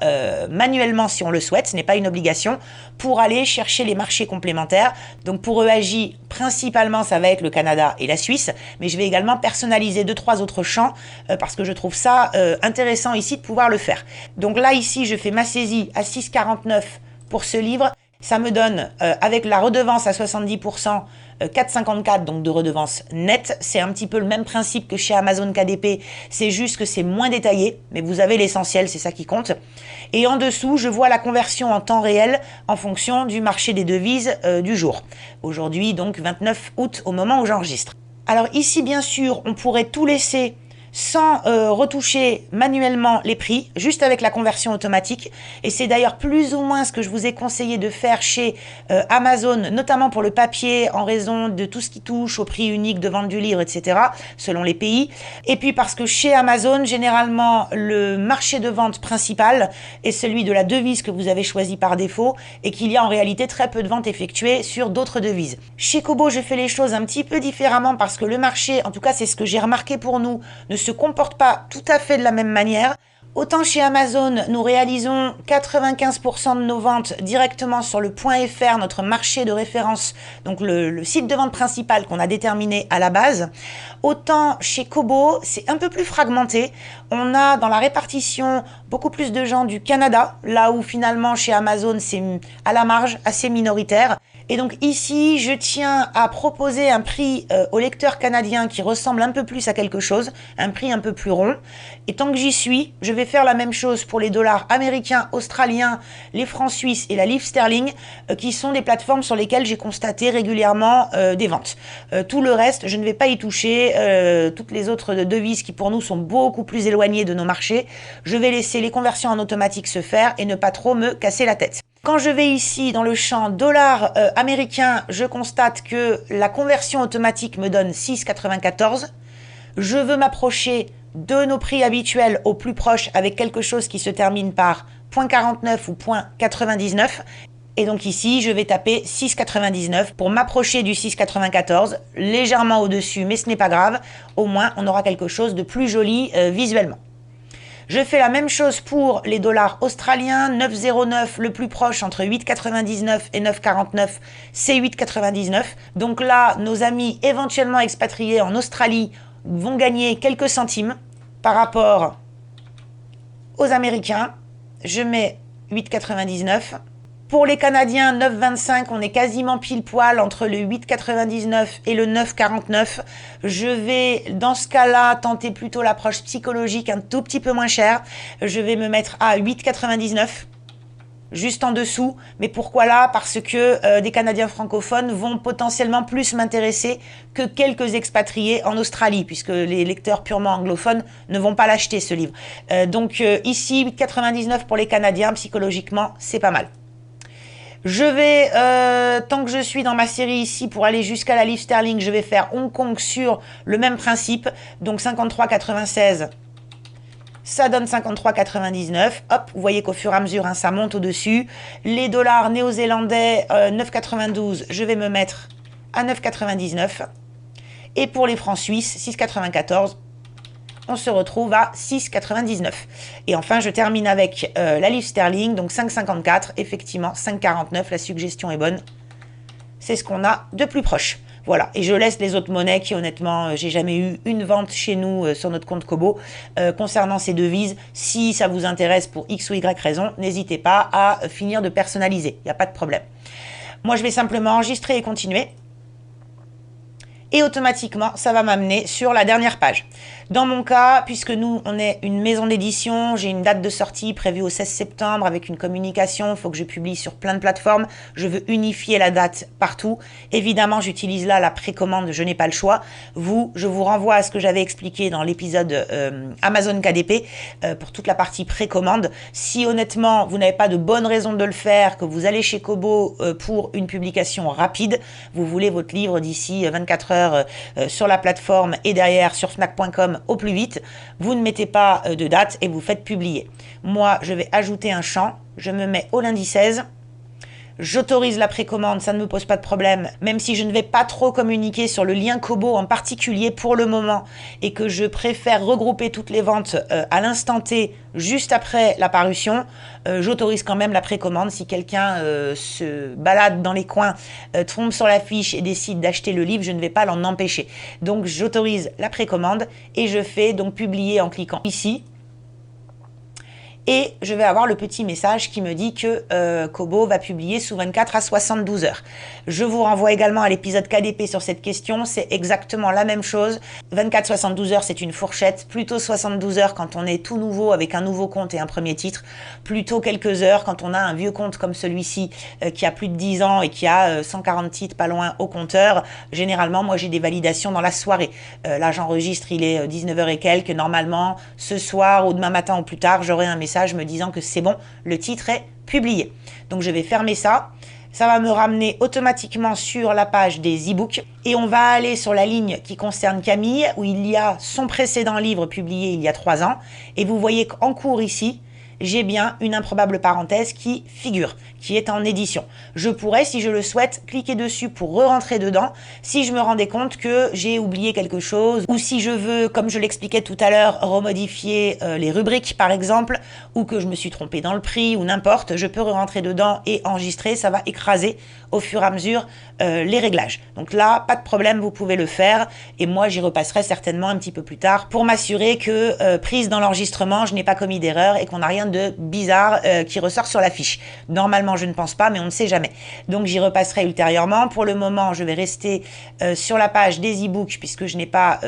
[SPEAKER 1] manuellement si on le souhaite, ce n'est pas une obligation, pour aller chercher les marchés complémentaires. Donc pour EAJ, principalement, ça va être le Canada et la Suisse, mais je vais également personnaliser 2-3 autres champs parce que je trouve ça intéressant ici de pouvoir le faire. Donc là, ici, je fais ma saisie à 6,49 pour ce livre. Ça me donne, avec la redevance à 70%, 4,54 donc de redevance nette. C'est un petit peu le même principe que chez Amazon KDP, c'est juste que c'est moins détaillé, mais vous avez l'essentiel, c'est ça qui compte. Et en dessous, je vois la conversion en temps réel en fonction du marché des devises du jour. Aujourd'hui, donc 29 août, au moment où j'enregistre. Alors ici, bien sûr, on pourrait tout laisser sans retoucher manuellement les prix, juste avec la conversion automatique. Et c'est d'ailleurs plus ou moins ce que je vous ai conseillé de faire chez Amazon, notamment pour le papier, en raison de tout ce qui touche au prix unique de vente du livre, etc., selon les pays. Et puis parce que chez Amazon, généralement, le marché de vente principal est celui de la devise que vous avez choisi par défaut et qu'il y a en réalité très peu de ventes effectuées sur d'autres devises. Chez Kobo, je fais les choses un petit peu différemment parce que le marché, en tout cas c'est ce que j'ai remarqué pour nous, ne se comporte pas tout à fait de la même manière. Autant chez Amazon, nous réalisons 95% de nos ventes directement sur le .fr, notre marché de référence, donc le site de vente principal qu'on a déterminé à la base. Autant chez Kobo, c'est un peu plus fragmenté. On a dans la répartition beaucoup plus de gens du Canada, là où finalement chez Amazon, c'est à la marge, assez minoritaire. Et donc ici, je tiens à proposer un prix aux lecteurs canadiens qui ressemble un peu plus à quelque chose, un prix un peu plus rond. Et tant que j'y suis, je vais faire la même chose pour les dollars américains, australiens, les francs suisses et la livre sterling, qui sont des plateformes sur lesquelles j'ai constaté régulièrement des ventes. Tout le reste, je ne vais pas y toucher. Toutes les autres devises qui pour nous sont beaucoup plus éloignées de nos marchés, je vais laisser les conversions en automatique se faire et ne pas trop me casser la tête. Quand je vais ici dans le champ dollars américains, je constate que la conversion automatique me donne 6,94. Je veux m'approcher de nos prix habituels au plus proche avec quelque chose qui se termine par .49 ou .99. Et donc ici, je vais taper 6,99 pour m'approcher du 6,94, légèrement au-dessus, mais ce n'est pas grave. Au moins, on aura quelque chose de plus joli visuellement. Je fais la même chose pour les dollars australiens, 9,09 le plus proche entre 8,99 et 9,49, c'est 8,99. Donc là, nos amis éventuellement expatriés en Australie vont gagner quelques centimes par rapport aux Américains. Je mets 8,99. Pour les Canadiens, 9,25, on est quasiment pile poil entre le 8,99 et le 9,49. Je vais, dans ce cas-là, tenter plutôt l'approche psychologique un tout petit peu moins chère. Je vais me mettre à 8,99, juste en dessous. Mais pourquoi là? Parce que des Canadiens francophones vont potentiellement plus m'intéresser que quelques expatriés en Australie, puisque les lecteurs purement anglophones ne vont pas l'acheter, ce livre. Donc ici, 8,99 pour les Canadiens, psychologiquement, c'est pas mal. Je vais, tant que je suis dans ma série ici, pour aller jusqu'à la livre sterling, je vais faire Hong Kong sur le même principe. Donc 53,96, ça donne 53,99. Hop, vous voyez qu'au fur et à mesure, hein, ça monte au-dessus. Les dollars néo-zélandais, 9,92, je vais me mettre à 9,99. Et pour les francs suisses, 6,94. On se retrouve à 6,99. Et enfin, je termine avec la livre sterling, donc 5,54. Effectivement, 5,49, la suggestion est bonne. C'est ce qu'on a de plus proche. Voilà, et je laisse les autres monnaies qui, honnêtement, j'ai jamais eu une vente chez nous sur notre compte Kobo. Concernant ces devises, si ça vous intéresse pour X ou Y raison, n'hésitez pas à finir de personnaliser. Il n'y a pas de problème. Moi, je vais simplement enregistrer et continuer. Et automatiquement, ça va m'amener sur la dernière page. Dans mon cas, puisque nous, on est une maison d'édition, j'ai une date de sortie prévue au 16 septembre avec une communication, il faut que je publie sur plein de plateformes, je veux unifier la date partout. Évidemment, j'utilise là la précommande, je n'ai pas le choix. Vous, je vous renvoie à ce que j'avais expliqué dans l'épisode Amazon KDP pour toute la partie précommande. Si honnêtement, vous n'avez pas de bonne raison de le faire, que vous allez chez Kobo pour une publication rapide, vous voulez votre livre d'ici 24 heures sur la plateforme et derrière sur fnac.com au plus vite, vous ne mettez pas de date et vous faites publier. Moi, je vais ajouter un champ, je me mets au lundi 16, j'autorise la précommande, ça ne me pose pas de problème, même si je ne vais pas trop communiquer sur le lien Kobo en particulier pour le moment et que je préfère regrouper toutes les ventes à l'instant T juste après la parution, j'autorise quand même la précommande. Si quelqu'un se balade dans les coins, tombe sur la fiche et décide d'acheter le livre, je ne vais pas l'en empêcher. Donc j'autorise la précommande et je fais donc publier en cliquant ici. Et je vais avoir le petit message qui me dit que Kobo va publier sous 24 à 72 heures. Je vous renvoie également à l'épisode KDP sur cette question, c'est exactement la même chose. 24-72 heures, c'est une fourchette, plutôt 72 heures quand on est tout nouveau avec un nouveau compte et un premier titre, plutôt quelques heures quand on a un vieux compte comme celui-ci qui a plus de 10 ans et qui a 140 titres pas loin au compteur. Généralement, moi j'ai des validations dans la soirée. Là j'enregistre, il est 19h et quelques. Normalement, ce soir ou demain matin ou plus tard, j'aurai un message me disant que c'est bon, le titre est publié. Donc je vais fermer ça. Ça va me ramener automatiquement sur la page des e-books et on va aller sur la ligne qui concerne Camille où il y a son précédent livre publié il y a 3 ans et vous voyez qu'en cours ici, j'ai bien une improbable parenthèse qui figure, qui est en édition. Je pourrais, si je le souhaite, cliquer dessus pour re-rentrer dedans, si je me rendais compte que j'ai oublié quelque chose, ou si je veux, comme je l'expliquais tout à l'heure, remodifier les rubriques par exemple, ou que je me suis trompée dans le prix, ou n'importe, je peux re-rentrer dedans et enregistrer, ça va écraser au fur et à mesure les réglages. Donc là, pas de problème, vous pouvez le faire, et moi j'y repasserai certainement un petit peu plus tard pour m'assurer que prise dans l'enregistrement, je n'ai pas commis d'erreur et qu'on n'a rien de bizarre qui ressort sur la fiche. Normalement, je ne pense pas, mais on ne sait jamais. Donc j'y repasserai ultérieurement. Pour le moment, je vais rester sur la page des e-books puisque je n'ai pas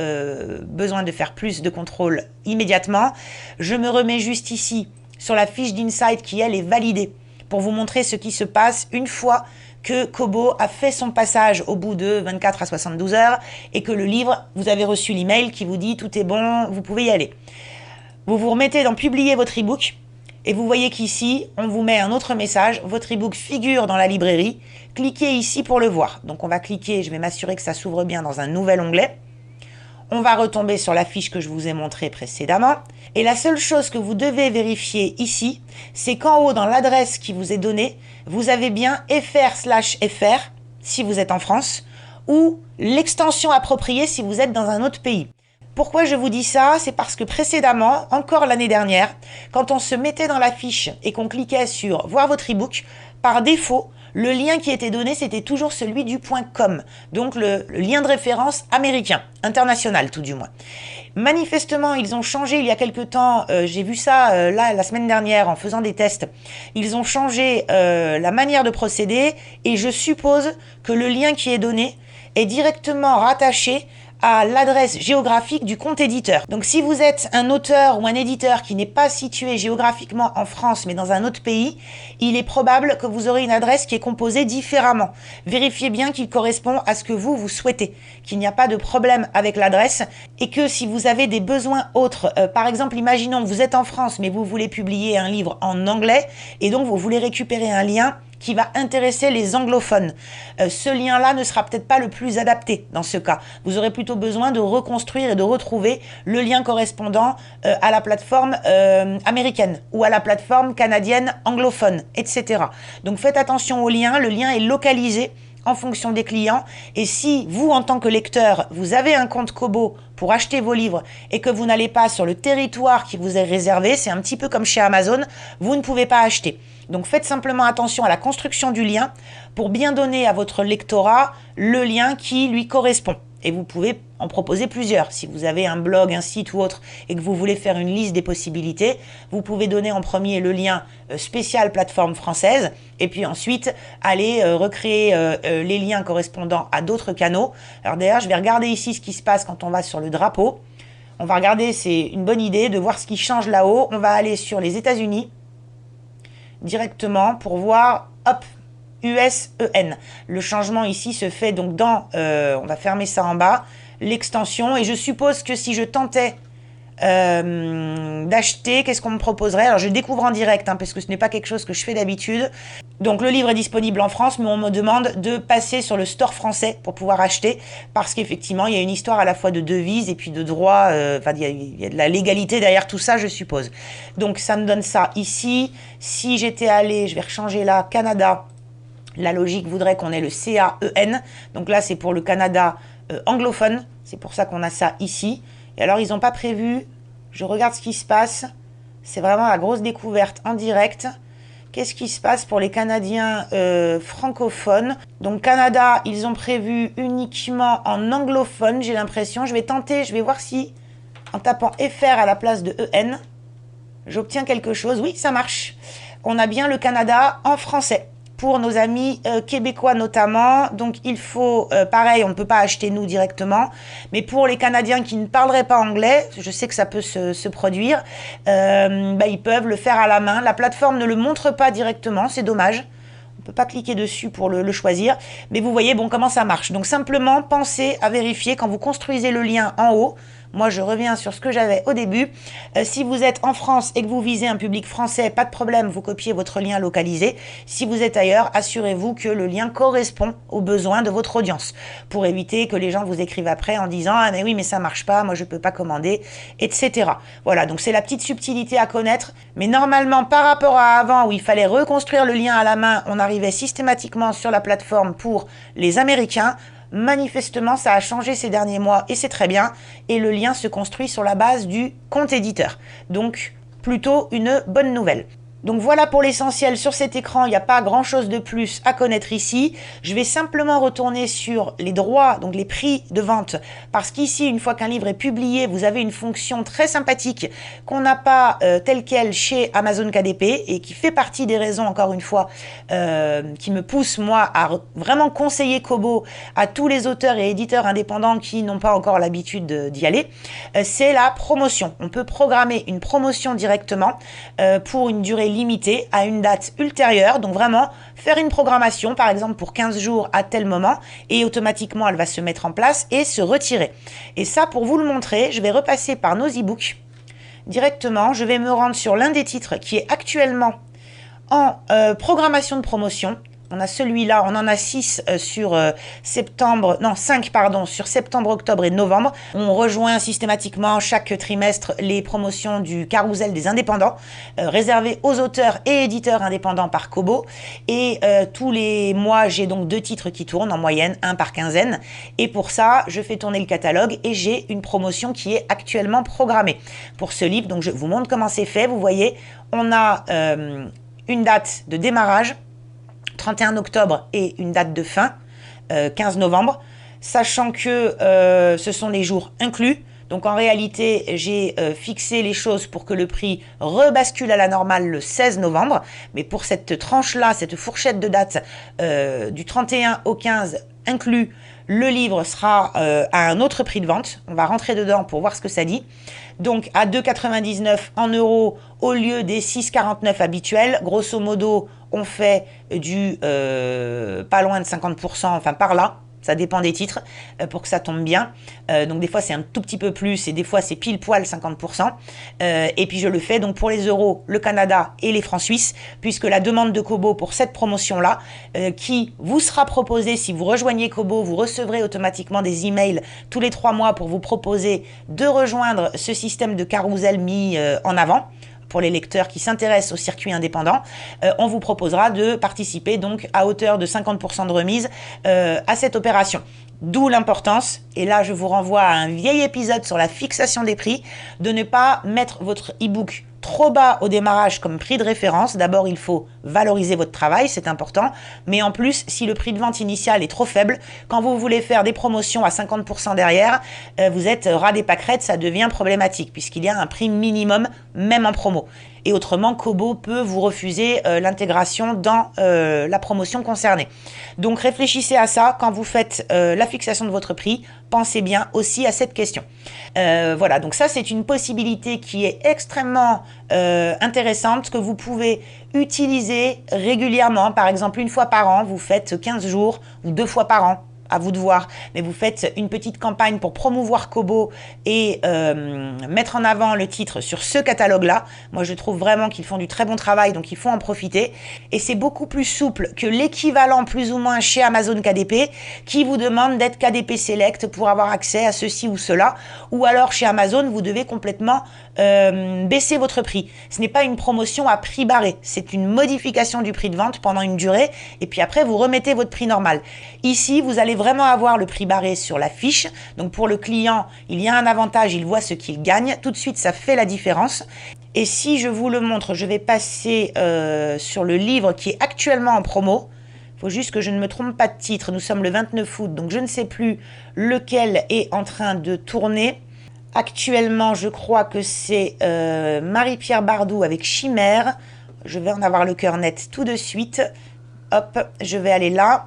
[SPEAKER 1] besoin de faire plus de contrôle immédiatement. Je me remets juste ici sur la fiche d'Insight qui, elle, est validée pour vous montrer ce qui se passe une fois que Kobo a fait son passage au bout de 24 à 72 heures et que le livre, vous avez reçu l'email qui vous dit tout est bon, vous pouvez y aller. Vous vous remettez dans publier votre e-book et vous voyez qu'ici, on vous met un autre message. Votre e-book figure dans la librairie. Cliquez ici pour le voir. Donc on va cliquer, je vais m'assurer que ça s'ouvre bien dans un nouvel onglet. On va retomber sur la fiche que je vous ai montrée précédemment. Et la seule chose que vous devez vérifier ici, c'est qu'en haut, dans l'adresse qui vous est donnée, vous avez bien fr/fr si vous êtes en France ou l'extension appropriée si vous êtes dans un autre pays. Pourquoi je vous dis ça? C'est parce que précédemment, encore l'année dernière, quand on se mettait dans la fiche et qu'on cliquait sur « Voir votre e-book », par défaut, le lien qui était donné, c'était toujours celui du .com, donc le lien de référence américain, international tout du moins. Manifestement, ils ont changé il y a quelque temps, j'ai vu ça là la semaine dernière en faisant des tests, ils ont changé la manière de procéder et je suppose que le lien qui est donné est directement rattaché à l'adresse géographique du compte éditeur. Donc si vous êtes un auteur ou un éditeur qui n'est pas situé géographiquement en France mais dans un autre pays, il est probable que vous aurez une adresse qui est composée différemment. Vérifiez bien qu'il correspond à ce que vous souhaitez, qu'il n'y a pas de problème avec l'adresse et que si vous avez des besoins autres, par exemple imaginons que vous êtes en France mais vous voulez publier un livre en anglais et donc vous voulez récupérer un lien qui va intéresser les anglophones. Ce lien-là ne sera peut-être pas le plus adapté dans ce cas. Vous aurez plutôt besoin de reconstruire et de retrouver le lien correspondant à la plateforme américaine ou à la plateforme canadienne anglophone, etc. Donc faites attention au lien. Le lien est localisé en fonction des clients. Et si vous, en tant que lecteur, vous avez un compte Kobo pour acheter vos livres et que vous n'allez pas sur le territoire qui vous est réservé, c'est un petit peu comme chez Amazon, vous ne pouvez pas acheter. Donc faites simplement attention à la construction du lien pour bien donner à votre lectorat le lien qui lui correspond. Et vous pouvez en proposer plusieurs. Si vous avez un blog, un site ou autre et que vous voulez faire une liste des possibilités, vous pouvez donner en premier le lien spécial plateforme française et puis ensuite aller recréer les liens correspondant à d'autres canaux. Alors d'ailleurs, je vais regarder ici ce qui se passe quand on va sur le drapeau. On va regarder, c'est une bonne idée de voir ce qui change là-haut. On va aller sur les États-Unis directement pour voir, hop, USEN. Le changement ici se fait donc dans, on va fermer ça en bas, l'extension. Et je suppose que si je tentais d'acheter, qu'est-ce qu'on me proposerait? Alors je découvre en direct, parce que ce n'est pas quelque chose que je fais d'habitude. Donc le livre est disponible en France, mais on me demande de passer sur le store français pour pouvoir acheter, parce qu'effectivement il y a une histoire à la fois de devise et puis de droit, il y a de la légalité derrière tout ça, je suppose. Donc ça me donne ça ici. Si j'étais allé, je vais rechanger là, Canada, la logique voudrait qu'on ait le CAEN, donc là c'est pour le Canada anglophone, c'est pour ça qu'on a ça ici. Et alors, ils n'ont pas prévu, je regarde ce qui se passe, c'est vraiment la grosse découverte en direct. Qu'est-ce qui se passe pour les Canadiens francophones? Donc, Canada, ils ont prévu uniquement en anglophone, j'ai l'impression. Je vais tenter, je vais voir si, en tapant FR à la place de EN, j'obtiens quelque chose. Oui, ça marche. On a bien le Canada en français. Pour nos amis québécois notamment, donc il faut, pareil, on ne peut pas acheter nous directement, mais pour les Canadiens qui ne parleraient pas anglais, je sais que ça peut se produire, ils peuvent le faire à la main. La plateforme ne le montre pas directement, c'est dommage. On ne peut pas cliquer dessus pour le choisir, mais vous voyez bon comment ça marche. Donc simplement, pensez à vérifier quand vous construisez le lien en haut. Moi, je reviens sur ce que j'avais au début. Si vous êtes en France et que vous visez un public français, pas de problème, vous copiez votre lien localisé. Si vous êtes ailleurs, assurez-vous que le lien correspond aux besoins de votre audience pour éviter que les gens vous écrivent après en disant « Ah mais oui, mais ça marche pas, moi je peux pas commander, etc. » Voilà, donc c'est la petite subtilité à connaître. Mais normalement, par rapport à avant où il fallait reconstruire le lien à la main, on arrivait systématiquement sur la plateforme pour les Américains. Manifestement, ça a changé ces derniers mois et c'est très bien. Et le lien se construit sur la base du compte éditeur. Donc, plutôt une bonne nouvelle. Donc voilà pour l'essentiel sur cet écran, il n'y a pas grand chose de plus à connaître ici. Je vais simplement retourner sur les droits, donc les prix de vente, parce qu'ici, une fois qu'un livre est publié, vous avez une fonction très sympathique qu'on n'a pas telle quelle chez Amazon KDP et qui fait partie des raisons, encore une fois, qui me poussent moi à vraiment conseiller Kobo à tous les auteurs et éditeurs indépendants qui n'ont pas encore l'habitude d'y aller. C'est la promotion. On peut programmer une promotion directement pour une durée limitée à une date ultérieure. Donc vraiment, faire une programmation, par exemple pour 15 jours à tel moment, et automatiquement, elle va se mettre en place et se retirer. Et ça, pour vous le montrer, je vais repasser par nos e-books directement. Je vais me rendre sur l'un des titres qui est actuellement en programmation de promotion. On a celui-là, on en a 6 sur sur septembre, octobre et novembre. On rejoint systématiquement chaque trimestre les promotions du carrousel des indépendants, réservé aux auteurs et éditeurs indépendants par Kobo. Et tous les mois, j'ai donc 2 titres qui tournent en moyenne, 1 par quinzaine. Et pour ça, je fais tourner le catalogue et j'ai une promotion qui est actuellement programmée pour ce livre. Donc je vous montre comment c'est fait. Vous voyez, on a une date de démarrage, 31 octobre, et une date de fin, 15 novembre, sachant que ce sont les jours inclus. Donc en réalité, j'ai fixé les choses pour que le prix rebascule à la normale le 16 novembre. Mais pour cette tranche-là, cette fourchette de date du 31 au 15 inclus, le livre sera à un autre prix de vente. On va rentrer dedans pour voir ce que ça dit. Donc à 2,99 en euros au lieu des 6,49 habituels. Grosso modo, on fait du pas loin de 50%, enfin par là. Ça dépend des titres pour que ça tombe bien. Donc des fois c'est un tout petit peu plus et des fois c'est pile poil 50%. Et puis je le fais donc pour les euros, le Canada et les francs suisses, puisque la demande de Kobo pour cette promotion-là, qui vous sera proposée si vous rejoignez Kobo, vous recevrez automatiquement des emails tous les 3 mois pour vous proposer de rejoindre ce système de carrousel mis en avant. Pour les lecteurs qui s'intéressent au circuit indépendant, on vous proposera de participer donc à hauteur de 50% de remise à cette opération. D'où l'importance, et là je vous renvoie à un vieil épisode sur la fixation des prix, de ne pas mettre votre e-book trop bas au démarrage comme prix de référence. D'abord, il faut valoriser votre travail, c'est important. Mais en plus, si le prix de vente initial est trop faible, quand vous voulez faire des promotions à 50% derrière, vous êtes ras des pâquerettes, ça devient problématique puisqu'il y a un prix minimum, même en promo. Et autrement, Kobo peut vous refuser l'intégration dans la promotion concernée. Donc réfléchissez à ça quand vous faites la fixation de votre prix. Pensez bien aussi à cette question. Voilà, donc ça c'est une possibilité qui est extrêmement intéressante que vous pouvez utiliser régulièrement. Par exemple, une fois par an, vous faites 15 jours ou 2 fois par an. À vous de voir, mais vous faites une petite campagne pour promouvoir Kobo et mettre en avant le titre sur ce catalogue-là. Moi, je trouve vraiment qu'ils font du très bon travail, donc il faut en profiter. Et c'est beaucoup plus souple que l'équivalent plus ou moins chez Amazon KDP, qui vous demande d'être KDP Select pour avoir accès à ceci ou cela. Ou alors, chez Amazon, vous devez complètement baisser votre prix. Ce n'est pas une promotion à prix barré, c'est une modification du prix de vente pendant une durée, et puis après, vous remettez votre prix normal. Ici, vous allez vraiment avoir le prix barré sur la fiche. Donc pour le client, il y a un avantage, il voit ce qu'il gagne. Tout de suite, ça fait la différence. Et si je vous le montre, je vais passer sur le livre qui est actuellement en promo. Il faut juste que je ne me trompe pas de titre. Nous sommes le 29 août, donc je ne sais plus lequel est en train de tourner. Actuellement, je crois que c'est Marie-Pierre Bardou avec Chimère. Je vais en avoir le cœur net tout de suite. Hop, je vais aller là.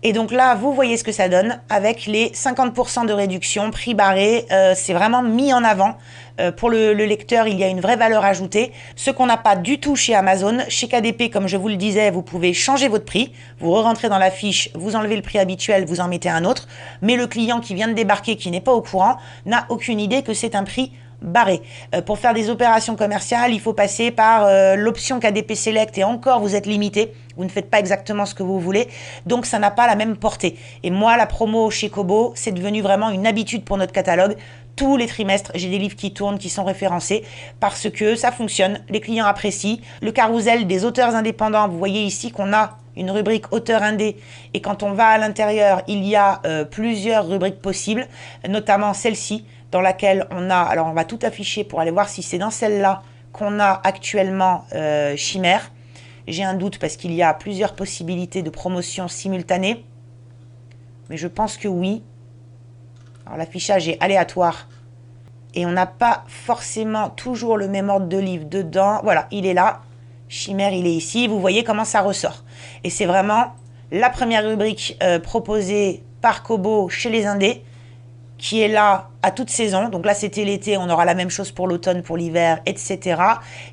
[SPEAKER 1] Et donc là, vous voyez ce que ça donne avec les 50% de réduction, prix barré, c'est vraiment mis en avant. Pour le lecteur, il y a une vraie valeur ajoutée. Ce qu'on n'a pas du tout chez Amazon. Chez KDP, comme je vous le disais, vous pouvez changer votre prix. Vous rentrez dans la fiche, vous enlevez le prix habituel, vous en mettez un autre. Mais le client qui vient de débarquer, qui n'est pas au courant, n'a aucune idée que c'est un prix barré. Pour faire des opérations commerciales, il faut passer par l'option KDP Select et encore vous êtes limité. Vous ne faites pas exactement ce que vous voulez. Donc ça n'a pas la même portée. Et moi, la promo chez Kobo, c'est devenu vraiment une habitude pour notre catalogue. Tous les trimestres, j'ai des livres qui tournent, qui sont référencés parce que ça fonctionne. Les clients apprécient. Le carrousel des auteurs indépendants, vous voyez ici qu'on a une rubrique auteur indé et quand on va à l'intérieur, il y a plusieurs rubriques possibles, notamment celle-ci dans laquelle on a, alors on va tout afficher pour aller voir si c'est dans celle-là qu'on a actuellement Chimère. J'ai un doute parce qu'il y a plusieurs possibilités de promotion simultanée, mais je pense que oui. Alors l'affichage est aléatoire et on n'a pas forcément toujours le même ordre de livre dedans. Voilà, il est là. Chimère, il est ici. Vous voyez comment ça ressort. Et c'est vraiment la première rubrique proposée par Kobo chez les indés qui est là à toute saison. Donc là, c'était l'été, on aura la même chose pour l'automne, pour l'hiver, etc.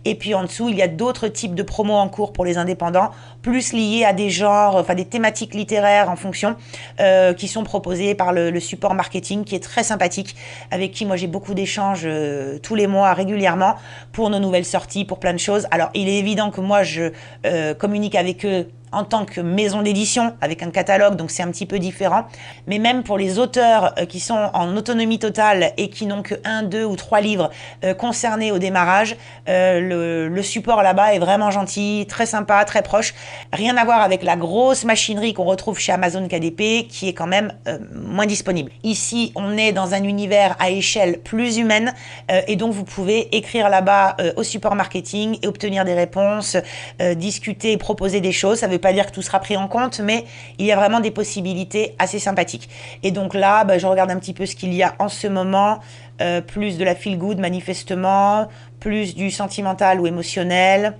[SPEAKER 1] Et puis en dessous, il y a d'autres types de promos en cours pour les indépendants, plus liés à des genres, enfin des thématiques littéraires en fonction, qui sont proposées par le support marketing, qui est très sympathique, avec qui moi j'ai beaucoup d'échanges tous les mois régulièrement pour nos nouvelles sorties, pour plein de choses. Alors il est évident que moi je communique avec eux en tant que maison d'édition, avec un catalogue, donc c'est un petit peu différent. Mais même pour les auteurs qui sont en autonomie totale et qui n'ont que 1, 2 ou 3 livres concernés au démarrage, le support là-bas est vraiment gentil, très sympa, très proche. Rien à voir avec la grosse machinerie qu'on retrouve chez Amazon KDP, qui est quand même moins disponible. Ici, on est dans un univers à échelle plus humaine, et donc vous pouvez écrire là-bas au support marketing et obtenir des réponses, discuter, proposer des choses. Ça veut pas dire que tout sera pris en compte, mais il y a vraiment des possibilités assez sympathiques. Et donc là, je regarde un petit peu ce qu'il y a en ce moment, plus de la feel good manifestement, plus du sentimental ou émotionnel.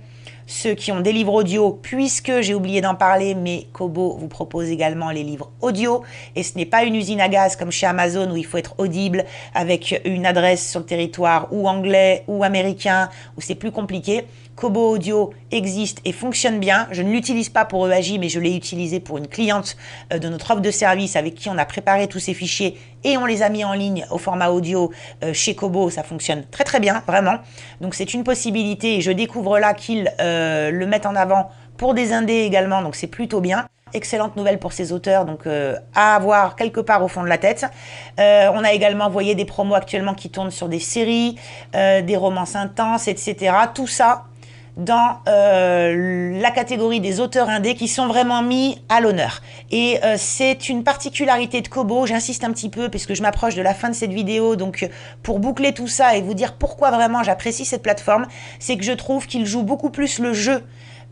[SPEAKER 1] Ceux qui ont des livres audio, puisque j'ai oublié d'en parler, mais Kobo vous propose également les livres audio, et ce n'est pas une usine à gaz comme chez Amazon où il faut être audible avec une adresse sur le territoire ou anglais ou américain, où c'est plus compliqué. Kobo Audio existe et fonctionne bien. Je ne l'utilise pas pour EAJ, mais je l'ai utilisé pour une cliente de notre offre de service avec qui on a préparé tous ces fichiers et on les a mis en ligne au format audio chez Kobo. Ça fonctionne très très bien, vraiment. Donc c'est une possibilité et je découvre là qu'ils le mettent en avant pour des indés également, donc c'est plutôt bien. Excellente nouvelle pour ces auteurs, donc à avoir quelque part au fond de la tête. On a également, vous voyez, des promos actuellement qui tournent sur des séries, des romances intenses, etc. Tout ça dans la catégorie des auteurs indés qui sont vraiment mis à l'honneur. Et c'est une particularité de Kobo, j'insiste un petit peu puisque je m'approche de la fin de cette vidéo, donc pour boucler tout ça et vous dire pourquoi vraiment j'apprécie cette plateforme, c'est que je trouve qu'il joue beaucoup plus le jeu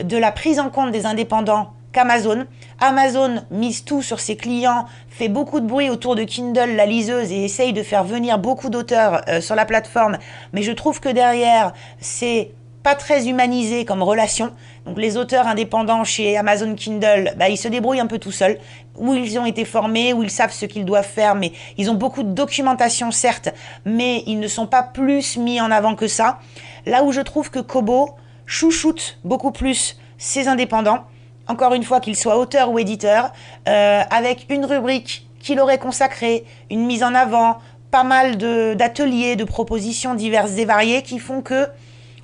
[SPEAKER 1] de la prise en compte des indépendants qu'Amazon. Amazon mise tout sur ses clients, fait beaucoup de bruit autour de Kindle, la liseuse, et essaye de faire venir beaucoup d'auteurs sur la plateforme, mais je trouve que derrière, c'est pas très humanisé comme relation. Donc les auteurs indépendants chez Amazon Kindle, ils se débrouillent un peu tout seuls, où ils ont été formés, où ils savent ce qu'ils doivent faire, mais ils ont beaucoup de documentation certes, mais ils ne sont pas plus mis en avant que ça. Là où je trouve que Kobo chouchoute beaucoup plus ses indépendants, encore une fois qu'ils soient auteurs ou éditeurs, avec une rubrique qu'il aurait consacrée, une mise en avant, pas mal d'ateliers, de propositions diverses et variées qui font que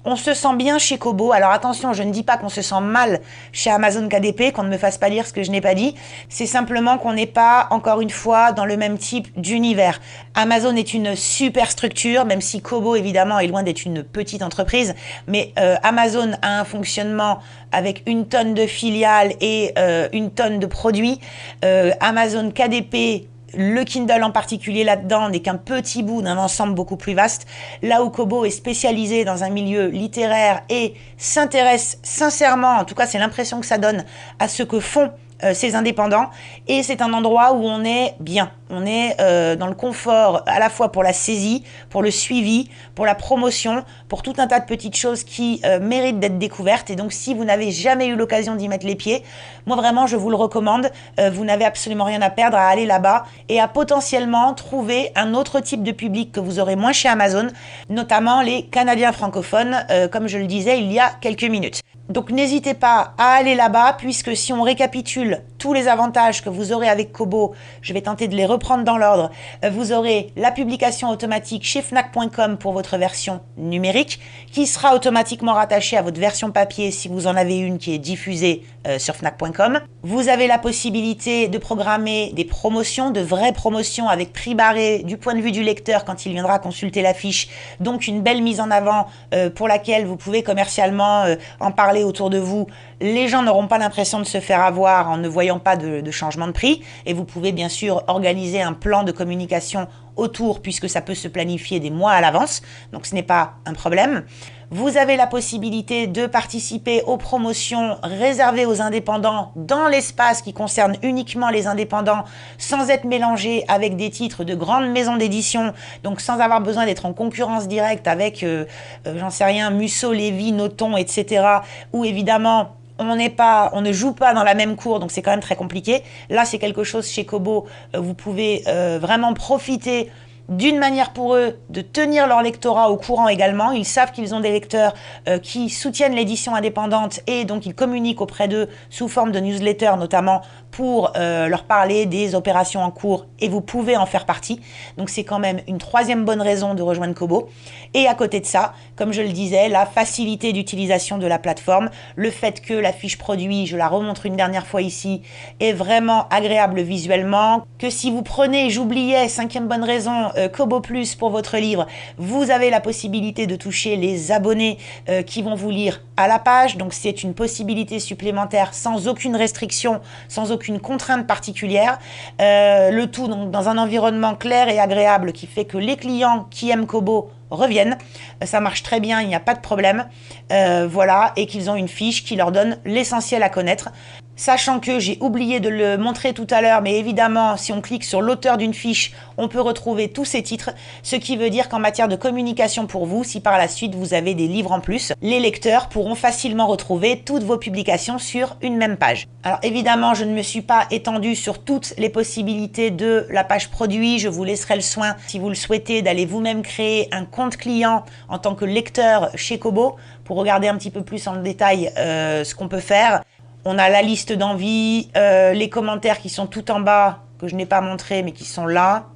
[SPEAKER 1] on se sent bien chez Kobo. Alors attention, je ne dis pas qu'on se sent mal chez Amazon KDP, qu'on ne me fasse pas dire ce que je n'ai pas dit. C'est simplement qu'on n'est pas, encore une fois, dans le même type d'univers. Amazon est une super structure, même si Kobo, évidemment, est loin d'être une petite entreprise. Mais Amazon a un fonctionnement avec une tonne de filiales et une tonne de produits. Amazon KDP, le Kindle en particulier là-dedans n'est qu'un petit bout d'un ensemble beaucoup plus vaste, là où Kobo est spécialisé dans un milieu littéraire et s'intéresse sincèrement, en tout cas c'est l'impression que ça donne, à ce que font ces indépendants, et c'est un endroit où on est bien, on est dans le confort à la fois pour la saisie, pour le suivi, pour la promotion, pour tout un tas de petites choses qui méritent d'être découvertes. Et donc si vous n'avez jamais eu l'occasion d'y mettre les pieds, moi vraiment je vous le recommande, vous n'avez absolument rien à perdre à aller là-bas et à potentiellement trouver un autre type de public que vous aurez moins chez Amazon, notamment les Canadiens francophones, comme je le disais il y a quelques minutes. Donc n'hésitez pas à aller là-bas, puisque si on récapitule tous les avantages que vous aurez avec Kobo, je vais tenter de les reprendre dans l'ordre. Vous aurez la publication automatique chez Fnac.com pour votre version numérique, qui sera automatiquement rattachée à votre version papier si vous en avez une qui est diffusée sur Fnac.com. Vous avez la possibilité de programmer des promotions, de vraies promotions avec prix barré du point de vue du lecteur quand il viendra consulter la fiche. Donc une belle mise en avant pour laquelle vous pouvez commercialement en parler autour de vous. Les gens n'auront pas l'impression de se faire avoir en ne voyant pas de changement de prix, et vous pouvez bien sûr organiser un plan de communication autour, puisque ça peut se planifier des mois à l'avance, donc ce n'est pas un problème. Vous avez la possibilité de participer aux promotions réservées aux indépendants dans l'espace qui concerne uniquement les indépendants, sans être mélangé avec des titres de grandes maisons d'édition, donc sans avoir besoin d'être en concurrence directe avec, j'en sais rien, Musso, Lévy, Noton, etc., où évidemment on ne joue pas dans la même cour, donc c'est quand même très compliqué. Là, c'est quelque chose chez Kobo, vous pouvez vraiment profiter d'une manière pour eux de tenir leur lectorat au courant également. Ils savent qu'ils ont des lecteurs qui soutiennent l'édition indépendante, et donc ils communiquent auprès d'eux sous forme de newsletter notamment pour leur parler des opérations en cours, et vous pouvez en faire partie. Donc c'est quand même une troisième bonne raison de rejoindre Kobo. Et à côté de ça, comme je le disais, la facilité d'utilisation de la plateforme, le fait que la fiche produit, je la remontre une dernière fois ici, est vraiment agréable visuellement, que si vous prenez, j'oubliais, cinquième bonne raison, Kobo Plus pour votre livre, vous avez la possibilité de toucher les abonnés qui vont vous lire à la page. Donc c'est une possibilité supplémentaire sans aucune restriction, sans aucune contrainte particulière. Le tout donc dans un environnement clair et agréable qui fait que les clients qui aiment Kobo reviennent. Ça marche très bien, il n'y a pas de problème. Voilà, et qu'ils ont une fiche qui leur donne l'essentiel à connaître. Sachant que j'ai oublié de le montrer tout à l'heure, mais évidemment, si on clique sur l'auteur d'une fiche, on peut retrouver tous ces titres, ce qui veut dire qu'en matière de communication pour vous, si par la suite vous avez des livres en plus, les lecteurs pourront facilement retrouver toutes vos publications sur une même page. Alors évidemment, je ne me suis pas étendue sur toutes les possibilités de la page produit, je vous laisserai le soin, si vous le souhaitez, d'aller vous-même créer un compte client en tant que lecteur chez Kobo, pour regarder un petit peu plus en détail ce qu'on peut faire. On a la liste d'envie, les commentaires qui sont tout en bas, que je n'ai pas montré, mais qui sont là,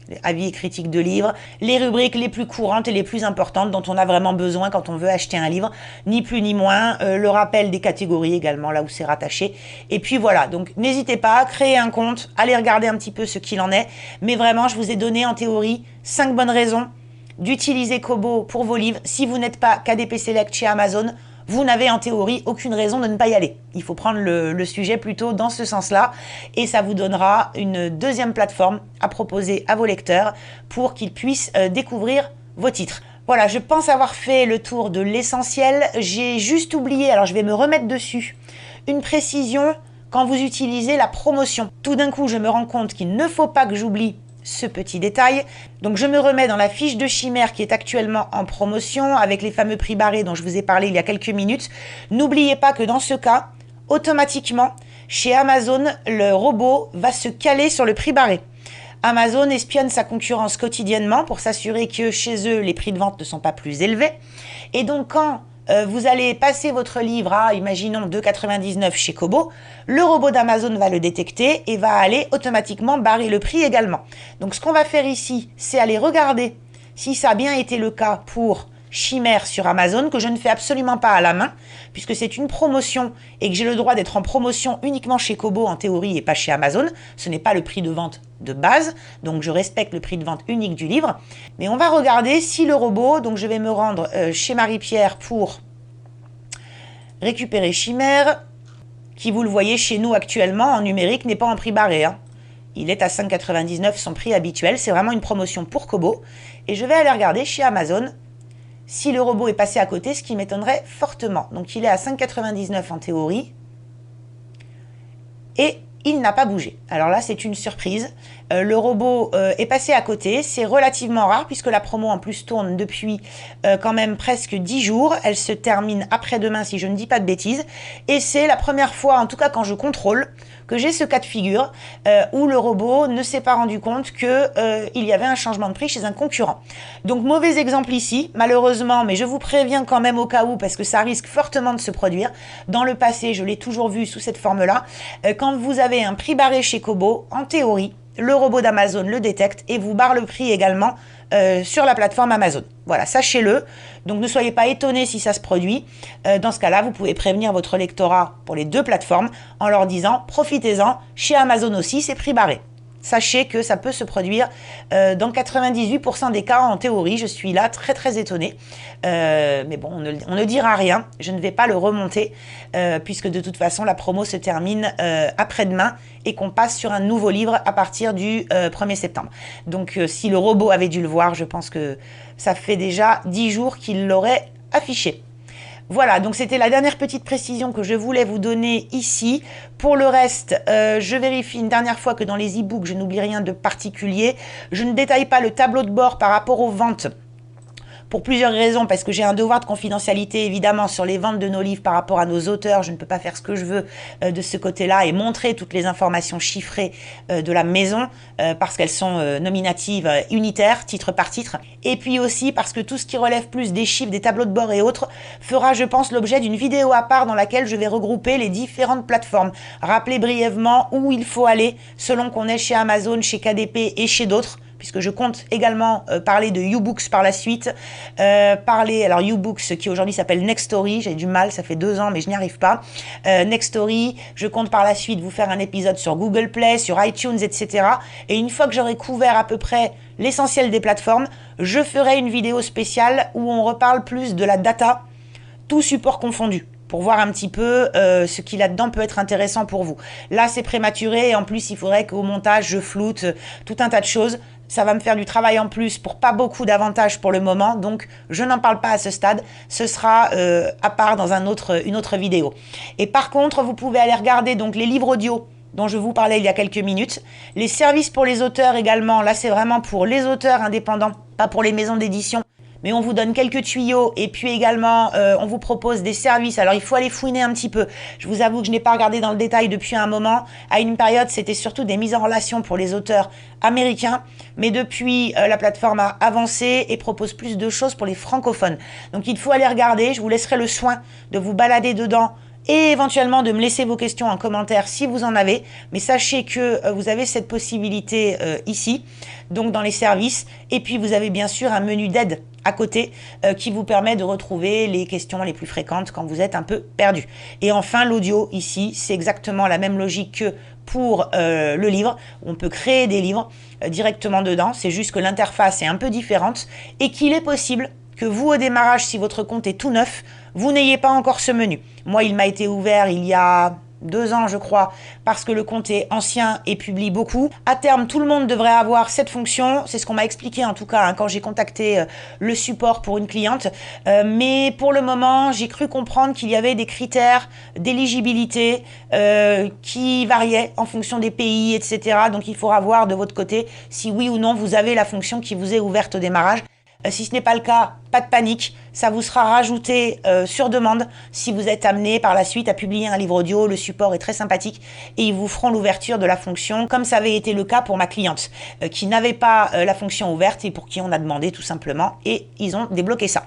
[SPEAKER 1] les avis et critiques de livres, les rubriques les plus courantes et les plus importantes dont on a vraiment besoin quand on veut acheter un livre, ni plus ni moins, le rappel des catégories également, là où c'est rattaché. Et puis voilà, donc n'hésitez pas, créez un compte, allez regarder un petit peu ce qu'il en est, mais vraiment, je vous ai donné en théorie 5 bonnes raisons d'utiliser Kobo pour vos livres. Si vous n'êtes pas KDP Select chez Amazon, vous n'avez en théorie aucune raison de ne pas y aller. Il faut prendre le sujet plutôt dans ce sens-là, et ça vous donnera une deuxième plateforme à proposer à vos lecteurs pour qu'ils puissent découvrir vos titres. Voilà, je pense avoir fait le tour de l'essentiel. J'ai juste oublié, alors je vais me remettre dessus, une précision quand vous utilisez la promotion. Tout d'un coup, je me rends compte qu'il ne faut pas que j'oublie ce petit détail. Donc je me remets dans la fiche de Chimère qui est actuellement en promotion avec les fameux prix barrés dont je vous ai parlé il y a quelques minutes. N'oubliez pas que dans ce cas, automatiquement, chez Amazon, le robot va se caler sur le prix barré. Amazon espionne sa concurrence quotidiennement pour s'assurer que chez eux, les prix de vente ne sont pas plus élevés. Et donc quand vous allez passer votre livre à, imaginons, 2,99 chez Kobo, le robot d'Amazon va le détecter et va aller automatiquement barrer le prix également. Donc ce qu'on va faire ici, c'est aller regarder si ça a bien été le cas pour Chimère sur Amazon, que je ne fais absolument pas à la main, puisque c'est une promotion et que j'ai le droit d'être en promotion uniquement chez Kobo en théorie et pas chez Amazon. Ce n'est pas le prix de vente de base, donc je respecte le prix de vente unique du livre. Mais on va regarder si le robot, donc je vais me rendre chez Marie-Pierre pour récupérer Chimère, qui, vous le voyez chez nous actuellement en numérique, n'est pas en prix barré. Il est à 5,99 son prix habituel, c'est vraiment une promotion pour Kobo. Et je vais aller regarder chez Amazon si le robot est passé à côté, ce qui m'étonnerait fortement. Donc il est à 5,99 en théorie. et il n'a pas bougé. Alors là, c'est une surprise. Le robot est passé à côté. C'est relativement rare puisque la promo en plus tourne depuis quand même presque 10 jours. Elle se termine après-demain si je ne dis pas de bêtises. Et c'est la première fois, en tout cas quand je contrôle, que j'ai ce cas de figure où le robot ne s'est pas rendu compte qu'il y avait un changement de prix chez un concurrent. Donc mauvais exemple ici, malheureusement, mais je vous préviens quand même au cas où parce que ça risque fortement de se produire. Dans le passé, je l'ai toujours vu sous cette forme-là. Quand vous avez un prix barré chez Kobo, en théorie, le robot d'Amazon le détecte et vous barre le prix également sur la plateforme Amazon. Voilà, sachez-le. Donc ne soyez pas étonnés si ça se produit. Dans ce cas-là, vous pouvez prévenir votre lectorat pour les deux plateformes en leur disant profitez-en, chez Amazon aussi, c'est prix barré. Sachez que ça peut se produire dans 98% des cas en théorie. Je suis là très très étonnée. Mais bon, on ne dira rien. Je ne vais pas le remonter puisque de toute façon la promo se termine après-demain et qu'on passe sur un nouveau livre à partir du 1er septembre. Donc si le robot avait dû le voir, je pense que ça fait déjà 10 jours qu'il l'aurait affiché. Voilà, donc c'était la dernière petite précision que je voulais vous donner ici. Pour le reste, je vérifie une dernière fois que dans les e-books, je n'oublie rien de particulier. Je ne détaille pas le tableau de bord par rapport aux ventes. Pour plusieurs raisons, parce que j'ai un devoir de confidentialité évidemment sur les ventes de nos livres par rapport à nos auteurs. Je ne peux pas faire ce que je veux de ce côté-là et montrer toutes les informations chiffrées de la maison parce qu'elles sont nominatives unitaires, titre par titre. Et puis aussi parce que tout ce qui relève plus des chiffres, des tableaux de bord et autres fera, je pense, l'objet d'une vidéo à part dans laquelle je vais regrouper les différentes plateformes. Rappeler brièvement où il faut aller selon qu'on est chez Amazon, chez KDP et chez d'autres, puisque je compte également parler de YouBooks par la suite. Alors YouBooks qui aujourd'hui s'appelle Nextory, j'ai du mal, ça fait 2 ans mais je n'y arrive pas. Nextory, je compte par la suite vous faire un épisode sur Google Play, sur iTunes, etc. Et une fois que j'aurai couvert à peu près l'essentiel des plateformes, je ferai une vidéo spéciale où on reparle plus de la data, tout support confondu, pour voir un petit peu ce qui là-dedans peut être intéressant pour vous. Là, c'est prématuré et en plus, il faudrait qu'au montage, je floute tout un tas de choses. Ça va me faire du travail en plus pour pas beaucoup d'avantages pour le moment, donc je n'en parle pas à ce stade. Ce sera à part dans une autre vidéo. Et par contre, vous pouvez aller regarder donc les livres audio dont je vous parlais il y a quelques minutes. Les services pour les auteurs également, là c'est vraiment pour les auteurs indépendants, pas pour les maisons d'édition. Mais on vous donne quelques tuyaux et puis également on vous propose des services. Alors il faut aller fouiner un petit peu. Je vous avoue que je n'ai pas regardé dans le détail depuis un moment. À une période, c'était surtout des mises en relation pour les auteurs américains. Mais depuis, la plateforme a avancé et propose plus de choses pour les francophones. Donc il faut aller regarder. Je vous laisserai le soin de vous balader dedans et éventuellement de me laisser vos questions en commentaire si vous en avez. Mais sachez que vous avez cette possibilité ici, donc dans les services. Et puis vous avez bien sûr un menu d'aide à côté qui vous permet de retrouver les questions les plus fréquentes quand vous êtes un peu perdu. Et enfin, l'audio ici, c'est exactement la même logique que pour le livre. On peut créer des livres directement dedans. C'est juste que l'interface est un peu différente et qu'il est possible que vous, au démarrage, si votre compte est tout neuf, vous n'ayez pas encore ce menu. Moi, il m'a été ouvert il y a 2 ans, je crois, parce que le compte est ancien et publie beaucoup. À terme, tout le monde devrait avoir cette fonction. C'est ce qu'on m'a expliqué, en tout cas, quand j'ai contacté le support pour une cliente. Mais pour le moment, j'ai cru comprendre qu'il y avait des critères d'éligibilité qui variaient en fonction des pays, etc. Donc, il faudra voir de votre côté si oui ou non vous avez la fonction qui vous est ouverte au démarrage. Si ce n'est pas le cas, pas de panique, ça vous sera rajouté sur demande si vous êtes amené par la suite à publier un livre audio. Le support est très sympathique et ils vous feront l'ouverture de la fonction comme ça avait été le cas pour ma cliente qui n'avait pas la fonction ouverte et pour qui on a demandé tout simplement et ils ont débloqué ça.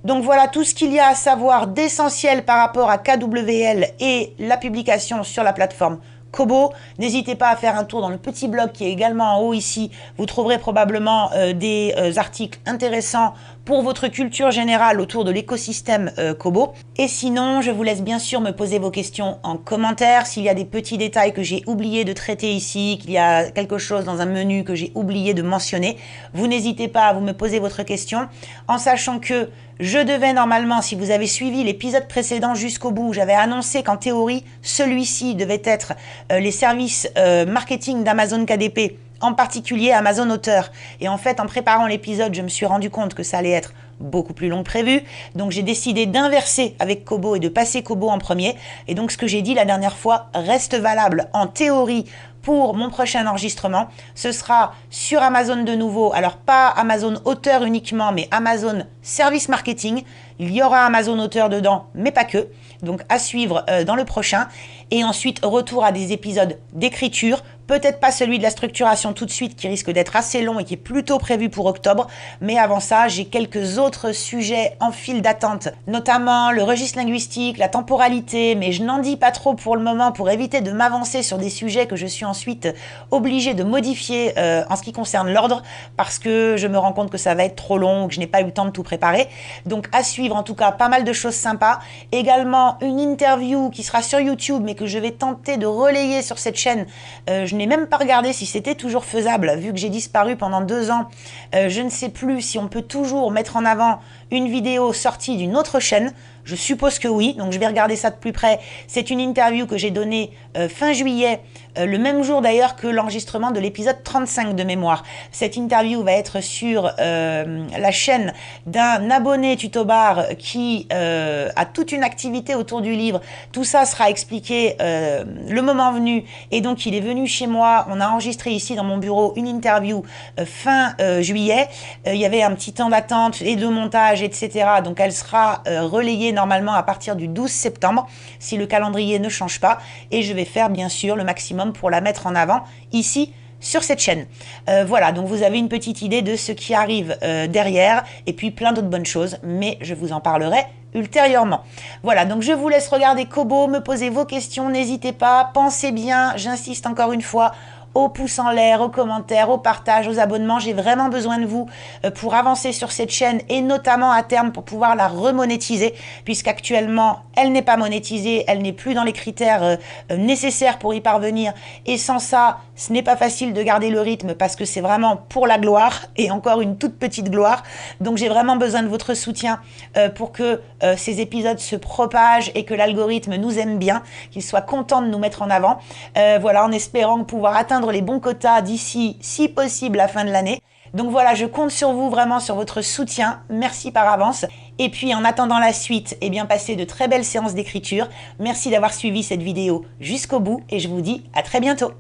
[SPEAKER 1] Donc voilà tout ce qu'il y a à savoir d'essentiel par rapport à KWL et la publication sur la plateforme Kobo. N'hésitez pas à faire un tour dans le petit blog qui est également en haut ici. Vous trouverez probablement des articles intéressants pour votre culture générale autour de l'écosystème Kobo. Et sinon, je vous laisse bien sûr me poser vos questions en commentaire. S'il y a des petits détails que j'ai oublié de traiter ici, qu'il y a quelque chose dans un menu que j'ai oublié de mentionner, vous n'hésitez pas à vous me poser votre question en sachant que je devais normalement, si vous avez suivi l'épisode précédent jusqu'au bout, j'avais annoncé qu'en théorie, celui-ci devait être les services marketing d'Amazon KDP en particulier Amazon Auteur. Et en fait, en préparant l'épisode, je me suis rendu compte que ça allait être beaucoup plus long que prévu. Donc j'ai décidé d'inverser avec Kobo et de passer Kobo en premier. Et donc ce que j'ai dit la dernière fois reste valable en théorie pour mon prochain enregistrement. Ce sera sur Amazon de nouveau. Alors pas Amazon Auteur uniquement, mais Amazon Service Marketing. Il y aura Amazon Auteur dedans, mais pas que. Donc à suivre dans le prochain. Et ensuite, retour à des épisodes d'écriture. Peut-être pas celui de la structuration tout de suite qui risque d'être assez long et qui est plutôt prévu pour octobre. Mais avant ça, j'ai quelques autres sujets en file d'attente, notamment le registre linguistique, la temporalité, mais je n'en dis pas trop pour le moment pour éviter de m'avancer sur des sujets que je suis ensuite obligée de modifier en ce qui concerne l'ordre parce que je me rends compte que ça va être trop long ou que je n'ai pas eu le temps de tout préparer. Donc à suivre en tout cas pas mal de choses sympas. Également une interview qui sera sur YouTube mais que je vais tenter de relayer sur cette chaîne. Je n'ai même pas regardé si c'était toujours faisable, vu que j'ai disparu pendant 2 ans. Je ne sais plus si on peut toujours mettre en avant une vidéo sortie d'une autre chaîne. Je suppose que oui, donc je vais regarder ça de plus près. C'est une interview que j'ai donnée fin juillet, le même jour d'ailleurs que l'enregistrement de l'épisode 35 de mémoire. Cette interview va être sur la chaîne d'un abonné Tutobar qui a toute une activité autour du livre. Tout ça sera expliqué le moment venu et donc il est venu chez moi. On a enregistré ici dans mon bureau une interview fin juillet. Il y avait un petit temps d'attente et de montage, etc. Donc elle sera relayée normalement à partir du 12 septembre, si le calendrier ne change pas. Et je vais faire bien sûr le maximum pour la mettre en avant ici sur cette chaîne. Voilà, donc vous avez une petite idée de ce qui arrive derrière et puis plein d'autres bonnes choses, mais je vous en parlerai ultérieurement. Voilà, donc je vous laisse regarder Kobo, me poser vos questions, n'hésitez pas, pensez bien, j'insiste encore une fois, aux pouces en l'air, aux commentaires, aux partages, aux abonnements. J'ai vraiment besoin de vous pour avancer sur cette chaîne et notamment à terme pour pouvoir la remonétiser puisqu'actuellement elle n'est pas monétisée, elle n'est plus dans les critères nécessaires pour y parvenir et sans ça, ce n'est pas facile de garder le rythme parce que c'est vraiment pour la gloire et encore une toute petite gloire. Donc j'ai vraiment besoin de votre soutien pour que ces épisodes se propagent et que l'algorithme nous aime bien, qu'il soit content de nous mettre en avant. Voilà, en espérant pouvoir atteindre les bons quotas d'ici, si possible, la fin de l'année. Donc voilà, je compte sur vous, vraiment sur votre soutien. Merci par avance. Et puis en attendant la suite, eh bien passez de très belles séances d'écriture. Merci d'avoir suivi cette vidéo jusqu'au bout et je vous dis à très bientôt.